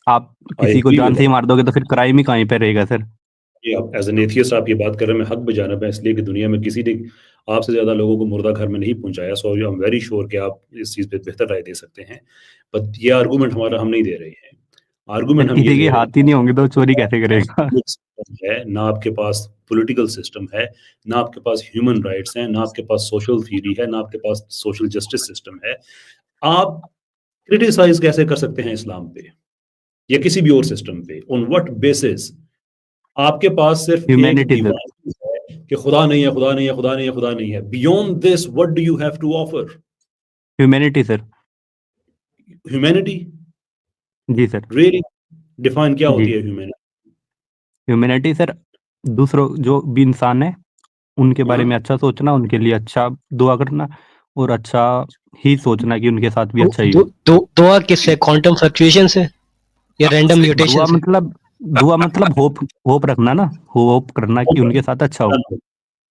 आप आई किसी को एग्री जान विद से ही मार दोगे तो फिर क्राइम ही कहीं पे रहेगा सर? ये आप एज एन एथियस्ट आप ये बात कर रहे हैं, मैं हक बजानब है, इसलिए कि दुनिया में किसी ने आपसे ज्यादा लोगों को मुर्दा घर में नहीं पहुंचाया। सो आई एम वेरी श्योर कि आप इस चीज पे बेहतर राय दे सकते हैं, बट ये आर्गूमेंट हमारा हम नहीं दे रहे हैं। सर आर्गूमेंट हम ये किसी दे के रहे हाथ ही नहीं होंगे तो चोरी कैसे करेगा? हैं है ना आपके पास पॉलिटिकल सिस्टम है, ना आपके पास ह्यूमन राइट्स हैं, ना आपके पास सोशल थ्योरी है, ना आपके पास सोशल जस्टिस सिस्टम है। आप क्रिटिसाइज कैसे कर सकते हैं इस्लाम पे या किसी भी और सिस्टम पे? On what basis? आपके पास सिर्फ एक ह्यूमैनिटी सर। दीवार है कि खुदा नहीं है, खुदा नहीं है, खुदा नहीं है, खुदा नहीं है। Beyond this what do you have to offer? Humanity sir. Humanity जी सर। रियली डिफाइन क्या होती जी। है ह्यूमैनिटी? ह्यूमैनिटी सर दूसरों जो भी इंसान है उनके बारे में अच्छा सोचना, उनके लिए अच्छा दुआ करना और अच्छा ही सोचना कि उनके साथ भी अच्छा ही हो। दुआ किससे? क्वांटम फ्लक्चुएशन से या रैंडम म्यूटेशन से? दुआ मतलब होप रखना ना, होप करना कि उनके साथ अच्छा हो।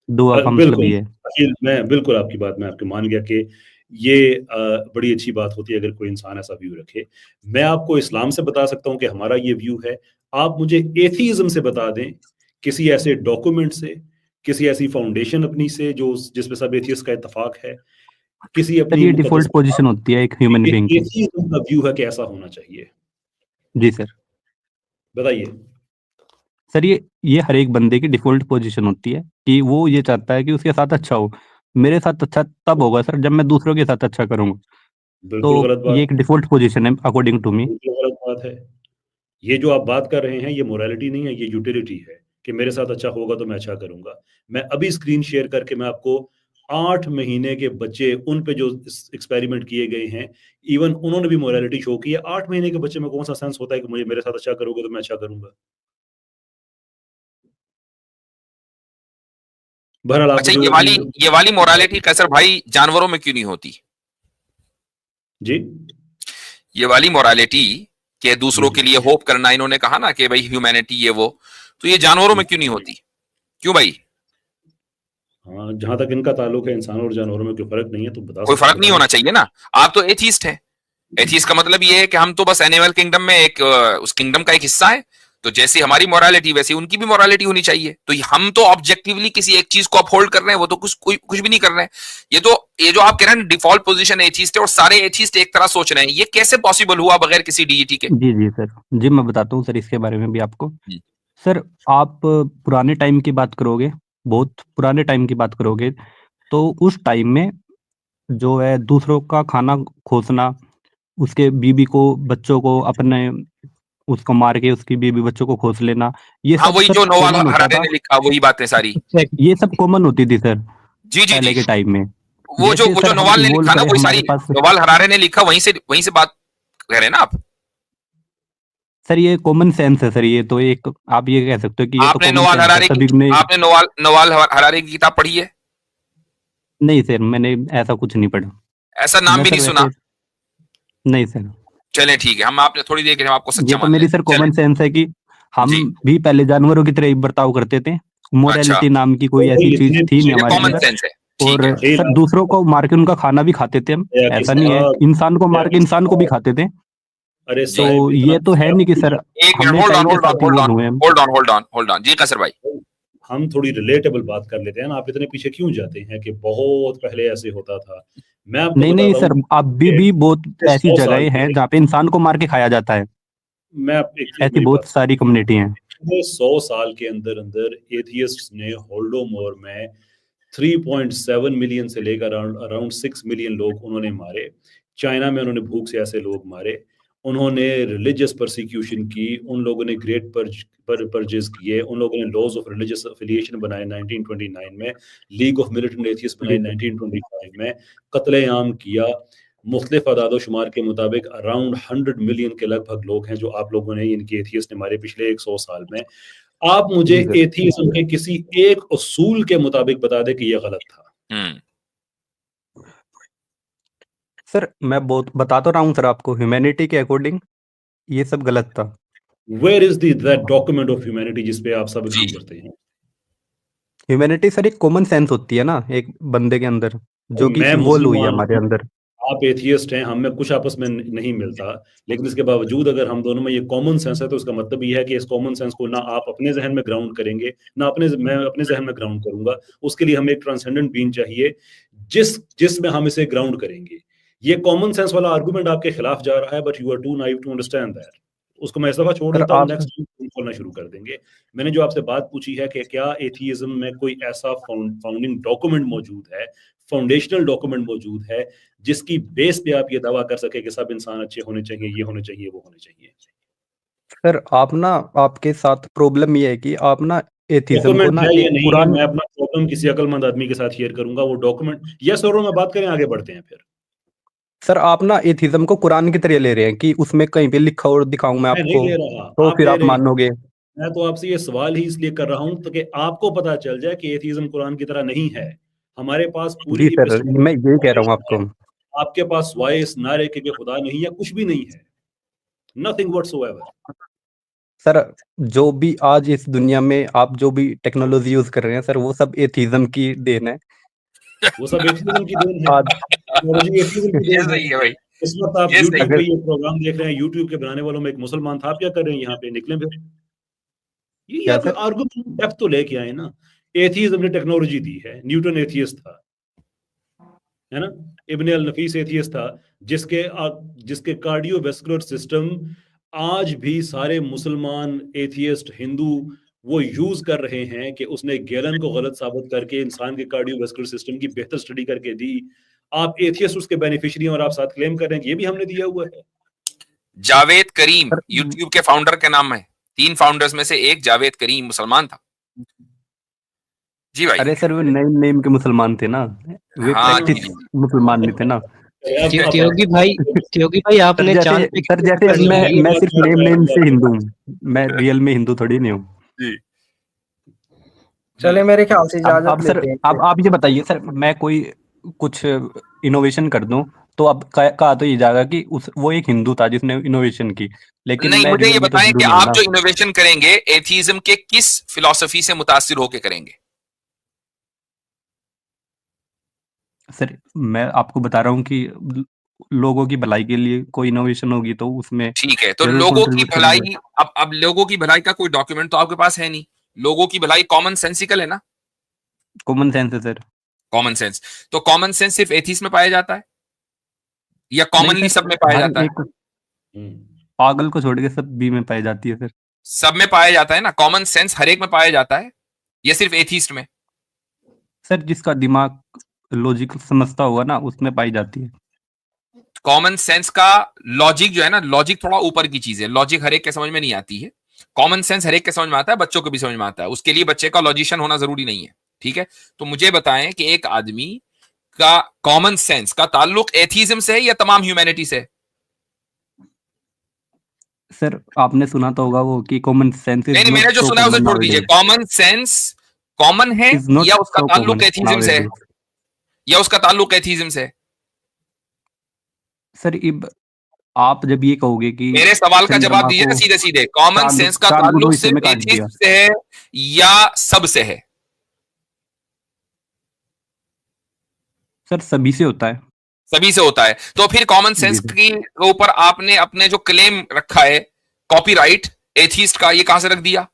दुआ का मतलब बिल्कुल, ये है। मैं बिल्कुल आपकी बात में आपके मान गया कि ये बड़ी अच्छी बात होती है अगर कोई इंसान ऐसा व्यू रखे। मैं आपको इस्लाम से बता सकता हूँ कि हमारा ये व्यू है। आप मुझे एथीज़्म से बता दें, किसी ऐसे डॉक्यूमेंट से, किसी ऐसी फाउंडेशन अपनी से जो जिसमें सब एथियस्ट का इत्तेफाक है, किसी सर अपनी ये मुकद्दस डिफ़ॉल्ट पोज़ीशन होती है एक ह्यूमन ये बीइंग की। एथीज़्म का व्यू है कि ऐसा होना चाहिए। जी सर। बताइए। सर ये हर एक बंदे की डिफ़ॉल्ट पोज़ीशन होती है कि वो ये चाहता है कि उसके साथ अच्छा हो। मेरे साथ अच्छा तब होगा सर जब मैं दूसरों के साथ अच्छा करूँगा। बिल्कुल तो गलत बात ये एक डिफ़ॉल्ट पोज़ीशन है अकॉर्डिंग टू मी। बिल्कुल गलत बात है। ये जो आप बात कर रहे हैं ये मोरालिटी नहीं है, ये यूटिलिटी है कि मेरे साथ अच्छा होगा तो मैं अच्छा करूँगा। मैं अभी स्क्रीन शेयर करके मैं आपको 8 महीने के बच्चे उन पे जो एक्सपेरिमेंट किए गए हैं, इवन उन्होंने भी मोरालिटी शो की है। 8 महीने के बच्चे में कौन-सा सेंस होता है कि मुझे मेरे साथ अच्छा करोगे तो मैं अच्छा करूँगा। बहरहाल आप अच्छा, मुझे अपनी ये वाली मोरालिटी कैसर भाई जानवरों में क्यों नहीं होती? जी? ये वाली मोरालिटी के जी, दूसरों के जी। लिए होप करना, इन्होंने कहा ना कि भाई ह्यूमैनिटी ये वो, तो ये जानवरों में क्यों नहीं होती? क्यों भाई? हाँ, जहाँ तक इनका ताल्लुक है इंसानों और जानवरों में कोई फ़र्क नहीं है तो कोई फर्क नहीं बताएँ। होना चाहिए ना। आप तो एथीस्ट हैं। एथीस्ट का मतलब ये है कि हम तो बस एनिमल किंगडम में एक उस किंगडम का एक हिस्सा है। तो जैसी हमारी मोरालिटी वैसी उनकी भी मोरालिटी होनी चाहिए। तो हम तो ऑब्जेक्टिवली किसी एक चीज को अपहोल्ड कर रहे हैं, वो तो कुछ भी नहीं कर रहे हैं। ये जो आप कह रहे हैं डिफॉल्ट पोजीशन एथीस्ट है और सारे एथीस्ट एक तरह सोच रहे हैं, ये कैसे पॉसिबल हुआ बगैर किसी डीईटी के? जी, जी सर। जी, मैं बताता हूँ सर इसके बारे में भी आपको। हम्म, सर आप पुराने टाइम की बात करोगे, बहुत पुराने टाइम की बात करोगे, तो उस टाइम में जो है दूसरों का खाना खोसना, उसके बीवी को, बच्चों को अपने उसको मार के उसकी बीवी बच्चों को खोस लेना, ये हाँ, सब वही सर जो नोवाल कॉमन होता हरारे था। ने लिखा, वही बातें सारी। ये सब कॉमन होती थी सर, जी जी जी। पहले के टाइम में। जैसे वो जो सर हम नोवाल ने इवॉल्व लिखा ना, करे वही हमारे सारी पास। नोवाल हरारे ने लिखा, वहीं से बात कह रहे हैं ना आप? सर ये कॉमन सेंस है सर, ये तो एक आप ये कह सकते हो कि ये तो आपने कॉमन नोवाल सेंस है हरारे की सभी ने। आपने नोवाल हरारे की किताब पढ़ी है? नहीं सर, मैंने ऐसा कुछ नहीं पढ़ा। ऐसा नाम मैं भी सर नहीं सुना? वैसे नहीं सर। चलें ठीक है, हम आपने थोड़ी देर के लिए हम आपको ये सच्चा तो मान मेरी लेते सर हैं। चलें। कॉमन सेंस है कि हम जी। भी पहले जानवरों की तरह ही बर्ताव करते थे। अच्छा, मोरालिटी नाम की कोई तो ऐसी चीज़ इतने थी नहीं ये हमारे कॉमन अंदर। सेंस है। ठीक और है। खेल सर दूसरों को मार के उनका खाना भी खाते थे हम, याकी ऐसा नहीं है। साहब इंसान को मार के याकी इंसान को भी साहब खाते थे। अरे जी। तो साहिब इतना ये तो है नहीं कि सर एक मिनट, हमें होल्ड ऑन टाइम के होल्ड ऑन साथ होल्ड ऑन इवॉल्व हुए हम। Hold on hold on hold on जी कसर भाई। हम थोड़ी रिलेटेबल बात कर लेते हैं ना, आप इतने पीछे क्यों जाते हैं कि बहुत पहले ऐसे होता था। मैं आपको नहीं, नहीं बताता हूँ सर, अभी कि भी बहुत ऐसी 100 साल जगहें हैं पहले जहाँ पे इंसान को मार के खाया जाता है। मैं आप एक ऐसी मेरी बहुत बात सारी कम्युनिटी हैं। पिछले 100 साल के अंदर अंदर एथियस्ट्स ने होल्डोमोर में 3.7 मिलियन से लेकर अराउंड 6 मिलियन लोग उन्होंने मारे। चाइना में उन्होंने भूख से ऐसे लोग मारे। उन्होंने रिलीजियस परसिक्यूशन की, उन लोगों ने ग्रेट परजेस किए, उन लोगों ने लॉज ऑफ रिलीजियस एफिलिएशन बनाए 1929 में, लीग ऑफ मिलिटेंट एथियस्ट बनाई जी सर। 1925 में, कत्लेआम किया। मुख्तलिफ अदाद-ओ-शुमार के मुताबिक अराउंड 100 मिलियन के लगभग लोग हैं जो आप लोगों ने इनके एथियस्ट ने मारे पिछले 100 साल में। आप मुझे जी सर। एथियज्म के किसी एक उसूल के मुताबिक बता दें कि ये गलत था। सर मैं बहुत बता तो रहा हूँ सर आपको, ह्यूमैनिटी के अकॉर्डिंग ये सब गलत था। Where is that document of humanity जिस पे आप सब जी। एग्री करते हैं? ह्यूमैनिटी सर एक कॉमन सेंस होती है ना एक बंदे के अंदर, जो कि मैं इवॉल्व हुई है मुसलमान हमारे हूँ, अंदर। आप एथियस्ट हैं, हम में कुछ आपस में नहीं मिलता, लेकिन इसके बावजूद अगर हम दोनों में ये कॉमन सेंस है तो इसका मतलब ये है कि इस कॉमन सेंस को ना आप अपने ज़हन में ग्राउंड करेंगे, ना मैं अपने ज़हन में ग्राउंड करूँगा। उसके लिए हमें एक ट्रांसेंडेंट बीइंग चाहिए, जिसमें हम इसे ग्राउंड करेंगे। ये कॉमन सेंस वाला आर्गुमेंट आपके खिलाफ जा रहा है, but you are too naive to understand that. उसको मैं इस दफ़ा छोड़ सर देता हूँ, आप नेक्स्ट वीक खोलना शुरू कर देंगे। मैंने जो आपसे बात पूछी है कि क्या एथियज्म में कोई ऐसा फाउंडिंग डॉक्यूमेंट मौजूद है, फाउंडेशनल डॉक्यूमेंट मौजूद है, जिसकी बेस पे आप ये दावा कर सके कि सब इंसान अच्छे होने चाहिए, ये होने चाहिए, वो होने चाहिए? सर आप ना, आपके साथ प्रॉब्लम ये है कि आप ना एथिज्म को डॉक्यूमेंट ना है या एक नहीं है, पुरान मैं अपना प्रॉब्लम किसी अक्लमंद आदमी के साथ शेयर करूँगा, वो डॉक्यूमेंट यस और नो में बात करें, आगे बढ़ते हैं फिर। सर आप ना एथिज्म को कुरान की तरह ले रहे हैं कि उसमें कहीं पे लिखा और दिखाऊं मैं मैं नहीं आपको ले रहा, तो आप फिर ले आप रहे हैं। मानोगे। मैं तो आपसे ये सवाल ही इसलिए कर रहा हूं ताकि आपको पता चल जाए कि एथिज्म कुरान की तरह नहीं है। हमारे पास पूरी जी सर, epistemological मैं यही कह रहा हूँ foundation है। आपको। आपके पास वाए इस नारे के खुदा नहीं है, कुछ भी नहीं है, नथिंग व्हाटसोएवर। सर जो भी आज इस दुनिया में आप जो भी टेक्नोलॉजी यूज कर रहे हैं सर, वो सब एथिज्म की देन है। वो सब एथिज्म की देन है, आज टेक्नोलॉजी एथिज्म की ये देन है। सही है भाई, इस वक्त आप ये सही यूट्यूब है। पे ये प्रोग्राम देख रहे हैं, यूट्यूब के बनाने वालों में एक मुसलमान था, आप क्या कर रहे हैं यहाँ पे, निकले फिर। ये क्या आप सर? आर्गुमेंट डेप्थ तो लेके आए ना। एथिज्म ने टेक्नोलॉजी दी है, न्यूटन एथियस्ट था, है ना। इब्न अल नफीस एथियस्ट था, जिसके कार्डियोवैस्कुलर सिस्टम आज भी सारे मुसलमान एथियस्ट हिंदू वो यूज कर रहे हैं कि उसने गैलन को गलत साबित करके इंसान के कार्डियोवैस्कुलर सिस्टम की बेहतर स्टडी करके दी। आप एथियस्ट उसके बेनिफिशियरी और आप साथ क्लेम कर रहे हैं कि ये भी हमने दिया हुआ है। जावेद करीम सर यूट्यूब के फाउंडर के नाम है, 3 फाउंडर्स में से एक जावेद करीम मुसलमान था। जी भाई। अरे सर वो नेम नेम के मुसलमान थे ना, वे हाँ प्रैक्टिस जी। मुसलमान नहीं थे ना। त्यागी भाई सर आपने जैसे चांद पे सर जैसे करनी है। मैं सिर्फ नेम से हिंदू हूँ, मैं रियल में हिंदू थोड़ी नहीं हूँ। जी चले मेरे ख्याल से अब इजाजत सर लेते हैं। आप ये बताइए सर, मैं कोई कुछ इनोवेशन कर दूं तो अब कहा तो ये जाएगा कि उस वो एक हिंदू था जिसने इनोवेशन की, लेकिन नहीं, मैं मुझे ये रियल में तो बताएं हिंदू कि नहीं हूं आप ना। जो इनोवेशन करेंगे एथिज्म के किस फिलॉसफी से मुतासिर होकर करेंगे? सर मैं आपको बता रहा हूँ कि लोगों की भलाई के लिए कोई इनोवेशन होगी तो उसमें ठीक है, तो जरूर लोगों की कंट्रीब्यूट करूंगा। भलाई, अब लोगों की भलाई का कोई डॉक्यूमेंट तो आपके पास है नहीं। लोगों की भलाई कॉमन सेंसिकल है ना, कॉमन सेंस है सर। Common sense. तो कॉमन सेंस सिर्फ एथिस्ट में पाया जाता है या नहीं कॉमनली सर, सब में पाया हर जाता है? एक पागल को छोड़ के सब भी में पाई जाती है सर। सब में पाया जाता है ना, कॉमन सेंस हर एक में पाया जाता है या सिर्फ एथिस्ट में? सर जिसका दिमाग लॉजिक समझता होगा ना उसमें पाई जाती है। कॉमन सेंस का लॉजिक जो है ना, लॉजिक थोड़ा ऊपर की चीज है, लॉजिक हर एक के समझ में नहीं आती है। कॉमन सेंस हर एक के समझ में आता है, बच्चों को भी समझ में आता है, उसके लिए बच्चे का लॉजिशियन होना जरूरी नहीं है। ठीक है, तो मुझे बताएं कि एक आदमी का कॉमन सेंस का ताल्लुक एथिज्म से है या तमाम ह्यूमैनिटी से? सर आपने सुना तो होगा वो कि कॉमन सेंस इज नहीं, नॉट मैंने जो सो सुना है उसे कॉमन छोड़ दीजिए। नाउअडेज। कॉमन सेंस कॉमन है इज नॉट या उसका सो ताल्लुक कॉमन एथिज्म से है, नाउअडेज। या उसका ताल्लुक एथिज्म से है? सर इब आप जब ये कहोगे कि मेरे सवाल का जवाब चंद्रमा दीजिए ना को सीधे सीधे। कॉमन सेंस का चांद को दो ताल्लुक हिस्से में सिर्फ काट दिया। एथिज्म से है या सब से है? सर सभी से होता है। सभी से होता है। तो फिर कॉमन जी सेंस सर। की ऊपर आपने अपने जो क्लेम रखा है कॉपीराइट एथिस्ट का, ये कहां से रख दिया?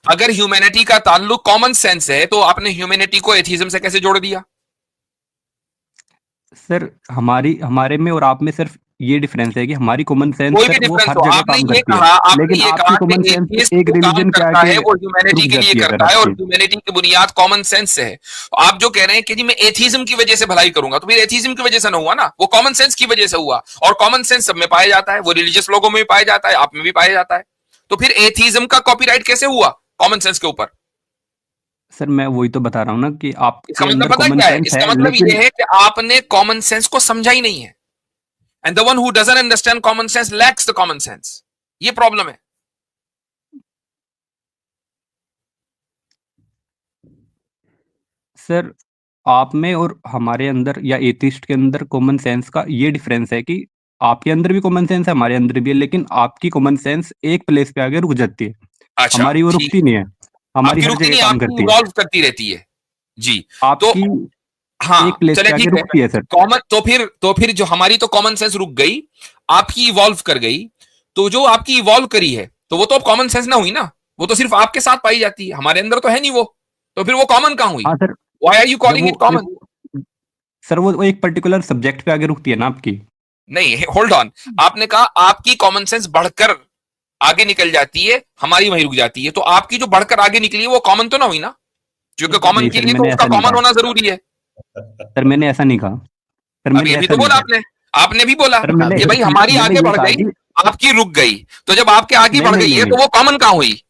अगर ह्यूमैनिटी का ताल्लुक कॉमन सेंस है तो आपने ह्यूमैनिटी को एथिज्म से कैसे जोड़ दिया? सर हमारे में और आप में सिर्फ ये डिफरेंस है कि हमारी कॉमन सेंस कोई भी सर वो डिफरेंस हर हो, जगह आपने काम ये करती है, कहा, आपने लेकिन ये आपकी कहा कॉमन कि सेंस एथिस्ट एक जो काम रिलीजन के करता आगे है वो ह्यूमैनिटी रुक के लिए जाती है सर करता है और आपकी। ह्यूमैनिटी की बुनियाद कॉमन सेंस से है। आप जो कह रहे हैं कि जी मैं एथिज्म की वजह से भलाई करूंगा, तो फिर एथिज्म की वजह से ना हुआ ना, वो कॉमन सेंस की वजह से हुआ। और कॉमन सेंस सब में पाया जाता है, वो रिलीजियस लोगों में भी पाया जाता है, आप में भी पाया जाता है। तो फिर एथिज्म का कॉपीराइट कैसे हुआ कॉमन सेंस के ऊपर? सर मैं वही तो बता रहा हूँ ना कि इसका आपके मतलब अंदर पता कॉमन क्या है? सेंस इसका है, मतलब लेकिन ये है कि आपने कॉमन सेंस को समझा ही नहीं है। And the one who doesn't understand common sense lacks the common sense. ये प्रॉब्लम है। सर आप में और हमारे अंदर या एथिस्ट के अंदर कॉमन सेंस का ये डिफरेंस है कि आपके अंदर भी कॉमन सेंस है, हमारे अंदर भी है, लेकिन आपकी कॉमन सेंस एक प्लेस पे आके रुक जाती है, अच्छा, हमारी वो ठीक। रुकती नहीं है, हमारी आपकी हर रुकती जगह नहीं, काम आपकी करती है। इवॉल्व करती रहती है। जी। तो आपकी हाँ, एक प्लेस चले पे आके ठीक है। रुकती है सर। कॉमन तो फिर जो हमारी तो कॉमन सेंस रुक गई, आपकी इवॉल्व कर गई, तो जो आपकी इवॉल्व करी है तो वो तो अब कॉमन सेंस ना हुई ना, वो तो सिर्फ आपके साथ पाई जाती है, हमारे अंदर तो है नहीं वो। तो फिर वो कॉमन कहां हुई? हाँ सर, Why are you जब calling it common? सर वो एक पर्टिकुलर सब्जेक्ट पे आगे रुकती है ना आपकी। नहीं, होल्ड ऑन। आपने कहा आपकी कॉमन सेंस बढ़कर आगे निकल जाती है, हमारी वहीं रुक जाती है। तो आपकी जो बढ़कर आगे निकली है वो कॉमन तो ना हुई ना, क्योंकि कॉमन नहीं के सर, लिए तो मैंने उसका ऐसा नहीं कॉमन कहा। होना जरूरी है। सर मैंने ऐसा नहीं कहा। सर अब मैंने ये भी ऐसा तो नहीं बोला कहा। आपने भी बोला सर मैंने कि भाई हमारी मैंने आगे ये बढ़ कहा गई, कि आपकी रुक गई। तो जब आपके आगे नहीं बढ़ नहीं गई है नहीं तो वो कॉमन कहां हुई?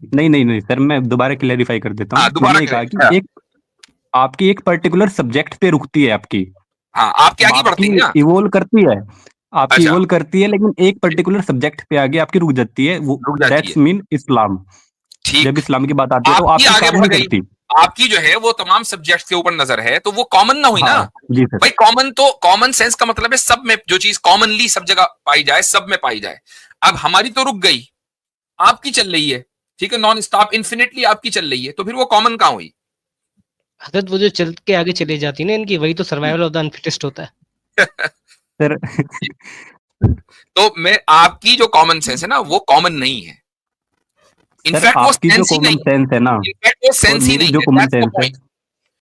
नहीं सर, मैं दोबारा क्लैरिफाई कर देता हाँ, हूँ। दोबारा मैंने ये कहा करें। कि एक आपकी एक पर्टिकुलर सब्जेक्ट पे रुकती है आपकी, हाँ, आपकी आगे बढ़ती है ना, इवोल्व करती है, आपकी अच्छा, इवोल्व करती है, लेकिन एक पर्टिकुलर सब्जेक्ट पे आगे आपकी रुक जाती है, वो रुक जाती दैट्स है, मीन इस्लाम। ठीक। जब इस्लाम की बात आती है तो आपकी आपकी आगे काम बढ़ नहीं गई, करती। आपकी जो है वो तमाम सब्जेक्ट्स के ऊपर नजर है, तो वो कॉमन ना हुई ना हाँ जी सर। भाई। कॉमन तो कॉमन सेंस का मतलब है सब में, जो चीज कॉमनली सब जगह पाई जाए, सब में पाई जाए। अब हमारी तो रुक गई, आपकी चल रही है, ठीक है, नॉन स्टॉप इन्फिनिटली आपकी चल रही है, तो फिर वो कॉमन कहां हुई? हजरत वो जो चल के आगे चली जाती है ना इनकी, वही तो सर्वाइवल ऑफ द अनफिटेस्ट होता है। सर तो मैं, आपकी जो कॉमन सेंस है ना वो कॉमन नहीं है, सर इनफैक्ट वो आपकी जो सेंस ही कॉमन नहीं है, सेंस है ना इनफैक्ट वो और सेंस ही मेरी नहीं जो है, कॉमन दैट्स द सेंस है, पॉइंट।